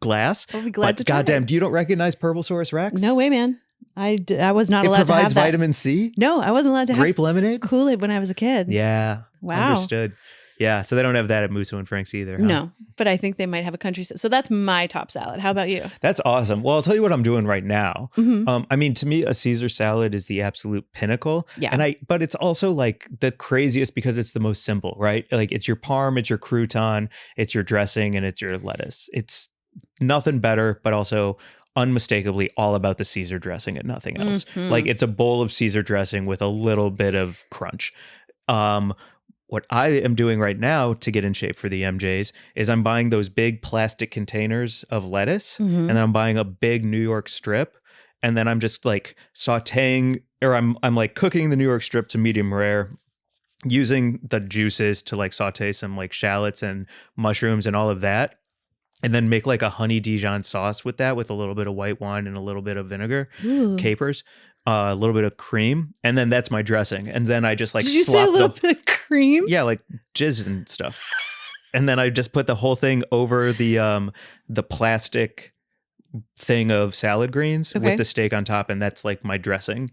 glass. I'll be glad but to try goddamn, it. do you don't recognize Purple Source Rex? No way, man. I was not It allowed to provides have that. vitamin C? No, I wasn't allowed to Grape have lemonade? Kool-Aid when I was a kid. Yeah. Wow. Understood. Yeah. So they don't have that at Musso and Frank's either. Huh? No, but I think they might have a country. So that's my top salad. How about you? That's awesome. Well, I'll tell you what I'm doing right now. Mhm. I mean, to me, a Caesar salad is the absolute pinnacle. Yeah. But it's also like the craziest because it's the most simple, right? Like it's your parm, it's your crouton, it's your dressing, and it's your lettuce. It's nothing better, but also unmistakably all about the Caesar dressing and nothing else. Mhm. Like it's a bowl of Caesar dressing with a little bit of crunch. What I am doing right now to get in shape for the EmJays is I'm buying those big plastic containers of lettuce, Mhm. and then I'm buying a big New York strip, and then I'm just like sauteing, or I'm like cooking the New York strip to medium rare, using the juices to like saute some like shallots and mushrooms and all of that. And then make like a honey Dijon sauce with that, with a little bit of white wine and a little bit of vinegar, Ooh. capers, a little bit of cream, and then that's my dressing. And then I just like Did you say slop a little bit of cream? yeah, like jizz and stuff. And then I just put the whole thing over the plastic thing of salad greens Okay. with the steak on top, and that's like my dressing.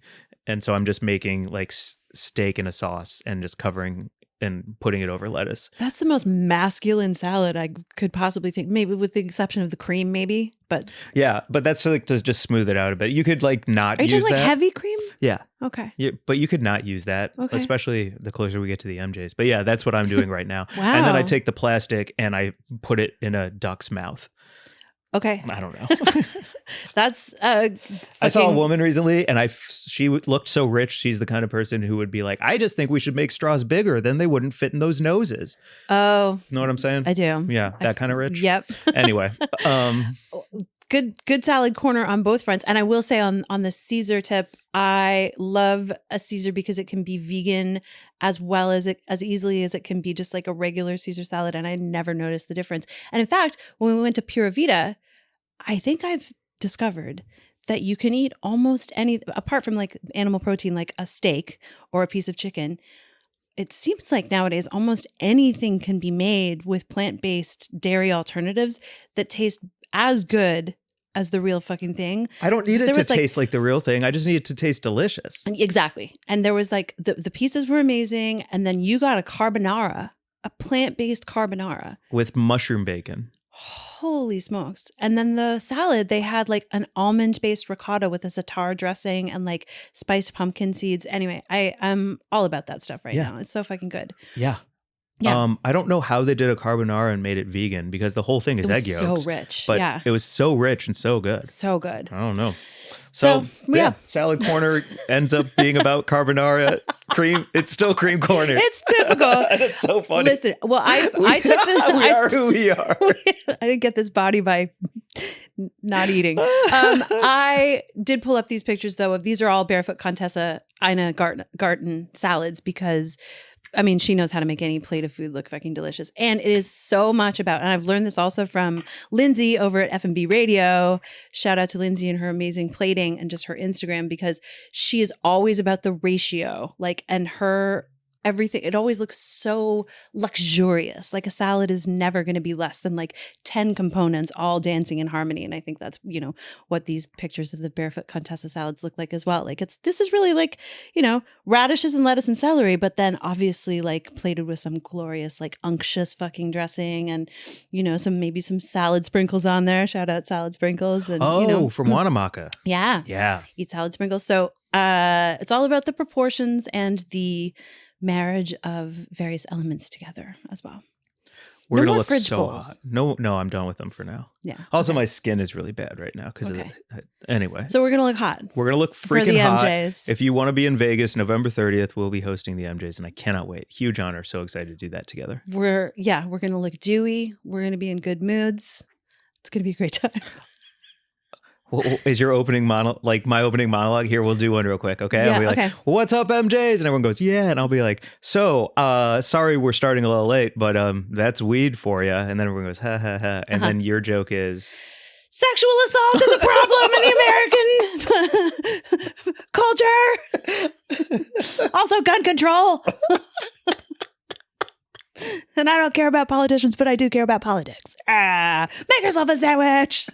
And so I'm just making like steak in a sauce and just covering and putting it over lettuce. That's the most masculine salad I could possibly think. Maybe with the exception of the cream, maybe. But Yeah, but that's like to just smooth it out a bit. You could like not are you use talking like that. heavy cream? Yeah. Okay. Yeah, but you could not use that, Okay. especially the closer we get to the EmJays. But yeah, that's what I'm doing right now. And then I Wow. take the plastic and I put it in a duck's mouth. Okay. I don't know. That's I saw a fucking- woman recently, and she looked so rich. She's the kind of person who would be like, "I just think we should make straws bigger, then they wouldn't fit in those noses." Oh, Know what I'm saying? I do. Yeah, that kind of rich. Yep. Anyway, good salad corner on both fronts. And I will say on the Caesar tip, I love a Caesar because it can be vegan as well as as easily as it can be just like a regular Caesar salad. And I never noticed the difference. And in fact, when we went to Pura Vida, I think I've discovered that you can eat almost any, apart from like animal protein, like a steak or a piece of chicken. It seems like nowadays almost anything can be made with plant-based dairy alternatives that taste as good as the real fucking thing. I don't need it to taste like the real thing. I just need it to taste delicious. Exactly. And there was like the pieces were amazing. And then you got a carbonara, a plant-based carbonara. With mushroom bacon. Holy smokes. And then the salad, they had like an almond-based ricotta with a za'atar dressing and like spiced pumpkin seeds. Anyway, I'm all about that stuff right now. It's so fucking good. Yeah. Yeah. I don't know how they did a carbonara and made it vegan because the whole thing is egg yolks. So rich. But it was so rich and so good. So good. I don't know. So salad corner ends up being about carbonara cream. It's still cream corner. It's typical. It's so funny. Listen, well, I took the we are who we are. I didn't get this body by not eating. I did pull up these pictures though of these are all Barefoot Contessa Ina Garten salads because I mean, she knows how to make any plate of food look fucking delicious. And it is so much about, and I've learned this also from Lindsay over at F&B Radio. Shout out to Lindsay and her amazing plating and just her Instagram because she is always about the ratio, like, and her everything. It always looks so luxurious. Like a salad is never going to be less than like 10 components all dancing in harmony. And I think that's, you know, what these pictures of the Barefoot Contessa salads look like as well. Like this is really like, you know, radishes and lettuce and celery, but then obviously like plated with some glorious, like unctuous fucking dressing and, you know, maybe some salad sprinkles on there. Shout out salad sprinkles. And, you know, from Wanamaca. Yeah. Yeah. Eat salad sprinkles. So it's all about the proportions and the marriage of various elements together as well. We're no gonna more look fridge so bowls. hot. No, I'm done with them for now. Yeah. Also, my skin is really bad right now because of it. Anyway. So we're gonna look hot. We're gonna look for freaking the hot. EmJays. If you want to be in Vegas, November 30th, we'll be hosting the EmJays, and I cannot wait. Huge honor. So excited to do that together. We're gonna look dewy. We're gonna be in good moods. It's gonna be a great time. Well, is your opening monologue like my opening monologue? Here, we'll do one real quick, okay? Yeah, I'll be like, what's up, EmJays? And everyone goes, yeah. And I'll be like, so, sorry we're starting a little late, but that's weed for you. And then everyone goes, ha, ha, ha. And then your joke is... Sexual assault is a problem in the American culture. Also gun control. And I don't care about politicians, but I do care about politics. Make yourself a sandwich.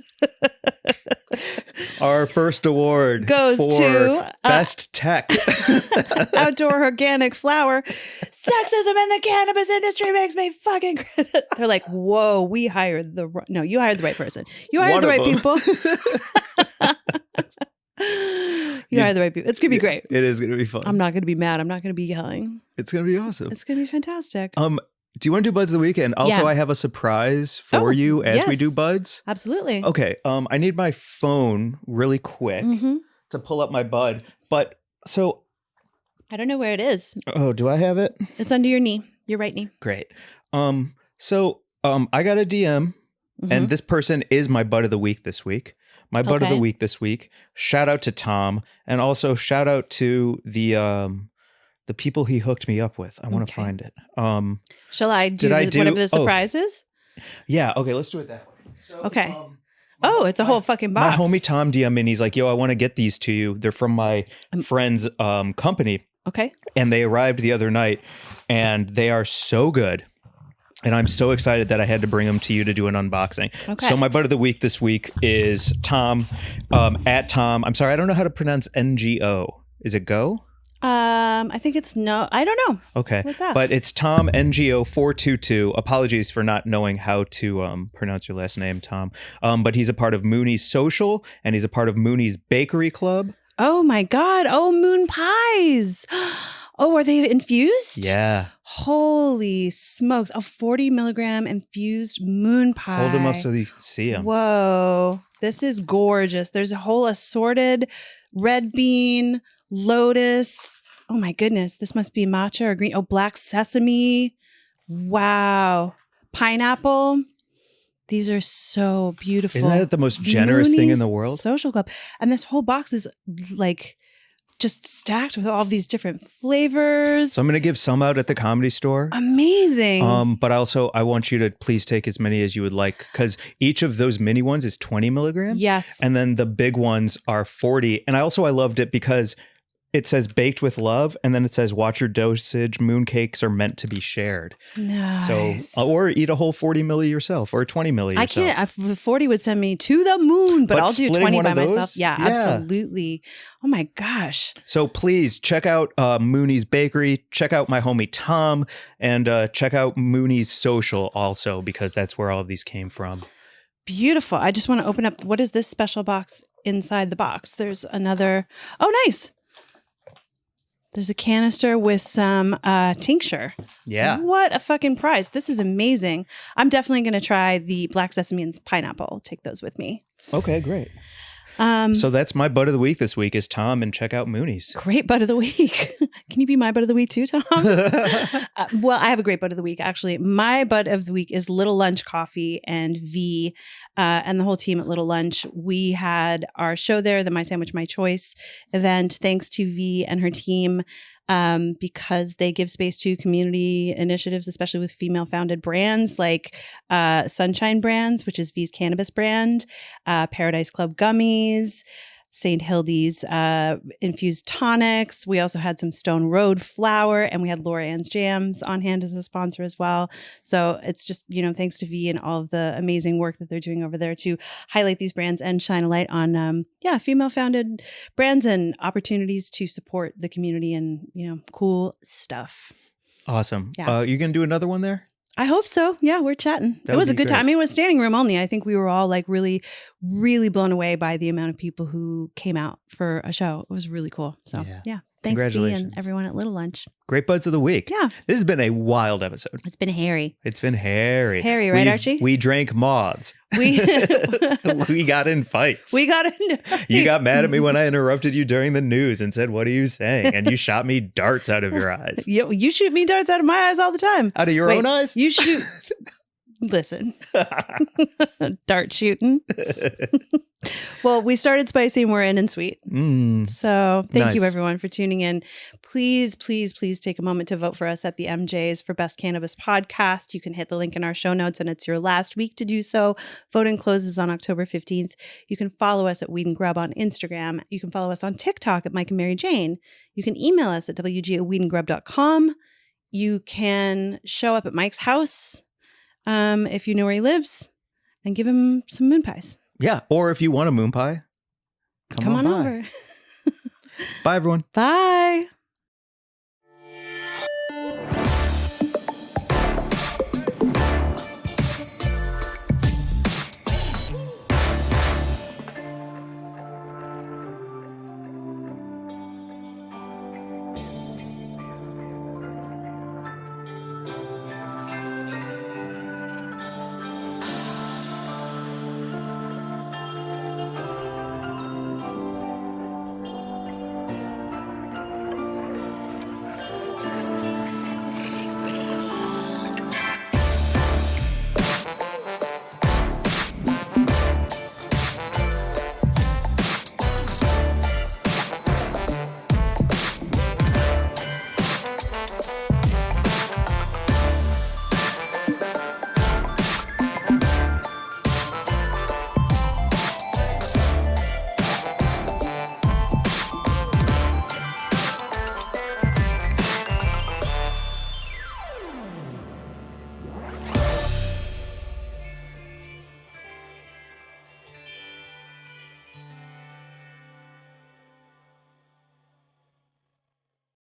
Our first award goes to Best Tech. Outdoor organic flower. Sexism in the cannabis industry makes me fucking crazy. They're like, whoa, you hired the right person. You hired the right people. You hired the right people. It's going to be great. It is going to be fun. I'm not going to be mad. I'm not going to be yelling. It's going to be awesome. It's going to be fantastic. Do you want to do Buds of the Weekend? Also, I have a surprise for you as we do Buds. Absolutely. Okay. I need my phone really quick to pull up my Bud. But so... I don't know where it is. Oh, do I have it? It's under your knee. Your right knee. Great. So I got a DM and this person is my Bud of the Week this week. My Bud of the Week this week. Shout out to Tom. And also shout out to the people he hooked me up with. I want to find it. Shall I do whatever the surprise is? Yeah. Okay. Let's do it that way. So, okay. It's a whole fucking box. My homie Tom DM'd me and he's like, yo, I want to get these to you. They're from my friend's company. Okay. And they arrived the other night and they are so good. And I'm so excited that I had to bring them to you to do an unboxing. Okay. So my Bud of the Week this week is Tom, at Tom. I'm sorry, I don't know how to pronounce NGO. Is it Go? I think it's no. I don't know. Okay. Let's ask. But it's Tom NGO 422. Apologies for not knowing how to pronounce your last name, Tom. But he's a part of Mooney's Social and he's a part of Mooney's Bakery Club. Oh my God. Oh, Moon Pies. Oh, are they infused? Yeah. Holy smokes. A 40 milligram infused moon pie. Hold them up so you can see them. Whoa. This is gorgeous. There's a whole assorted red bean, lotus. Oh my goodness. This must be matcha or green. Oh, black sesame. Wow. Pineapple. These are so beautiful. Isn't that the most generous thing in the world? Social Club. And this whole box is like just stacked with all of these different flavors. So I'm going to give some out at the Comedy Store. Amazing. But also I want you to please take as many as you would like, because each of those mini ones is 20 milligrams. Yes. And then the big ones are 40. And I loved it because it says baked with love, and then it says watch your dosage. Mooncakes are meant to be shared. Nice. So, or eat a whole 40 milli yourself, or 20 milli yourself. I can't. 40 would send me to the moon, but I'll do 20 by myself. Yeah, absolutely. Oh my gosh. So please check out Mooney's Bakery. Check out my homie Tom, and check out Mooney's Social also, because that's where all of these came from. Beautiful. I just want to open up. What is this special box inside the box? There's another. Oh, nice. There's a canister with some tincture. Yeah. What a fucking prize. This is amazing. I'm definitely going to try the black sesame and pineapple. Take those with me. Okay, great. So that's my bud of the week this week is Tom, and check out Mooney's. Great bud of the week. Can you be my bud of the week too, Tom? Well, I have a great bud of the week, actually. My bud of the week is Little Lunch Coffee and V and the whole team at Little Lunch. We had our show there, the My Sandwich, My Choice event, thanks to V and her team. Because they give space to community initiatives, especially with female-founded brands like Sunshine Brands, which is V's Cannabis brand, Paradise Club Gummies, St. Hildy's infused tonics. We also had some Stone Road flour, and we had Laura Ann's Jams on hand as a sponsor as well. So it's just, thanks to V and all of the amazing work that they're doing over there to highlight these brands and shine a light on, female-founded brands and opportunities to support the community and, cool stuff. Awesome. Yeah. You going to do another one there? I hope so. Yeah, we're chatting. It was a good time. I mean, it was standing room only. I think we were all like really, really blown away by the amount of people who came out for a show. It was really cool. So yeah. Thanks, V and everyone at Little Lunch. Great buds of the week. Yeah. This has been a wild episode. It's been hairy. Hairy, right, Archie? We drank moths. We got in fights. You got mad at me when I interrupted you during the news and said, "What are you saying?" And you shot me darts out of your eyes. You shoot me darts out of my eyes all the time. Out of your own eyes? You shoot. Listen. Dart shooting. Well, we started spicy and we're ending sweet. So thank you everyone for tuning in. Please, please, please take a moment to vote for us at the EmJays for Best Cannabis Podcast. You can hit the link in our show notes, and it's your last week to do so. Voting closes on October 15th. You can follow us at Weed and Grub on Instagram. You can follow us on TikTok at Mike and Mary Jane. You can email us at wg@weedandgrub.com. You can show up at Mike's house if you know where he lives, and give him some moon pies. Yeah, or if you want a moon pie, come on over. Bye, everyone. Bye.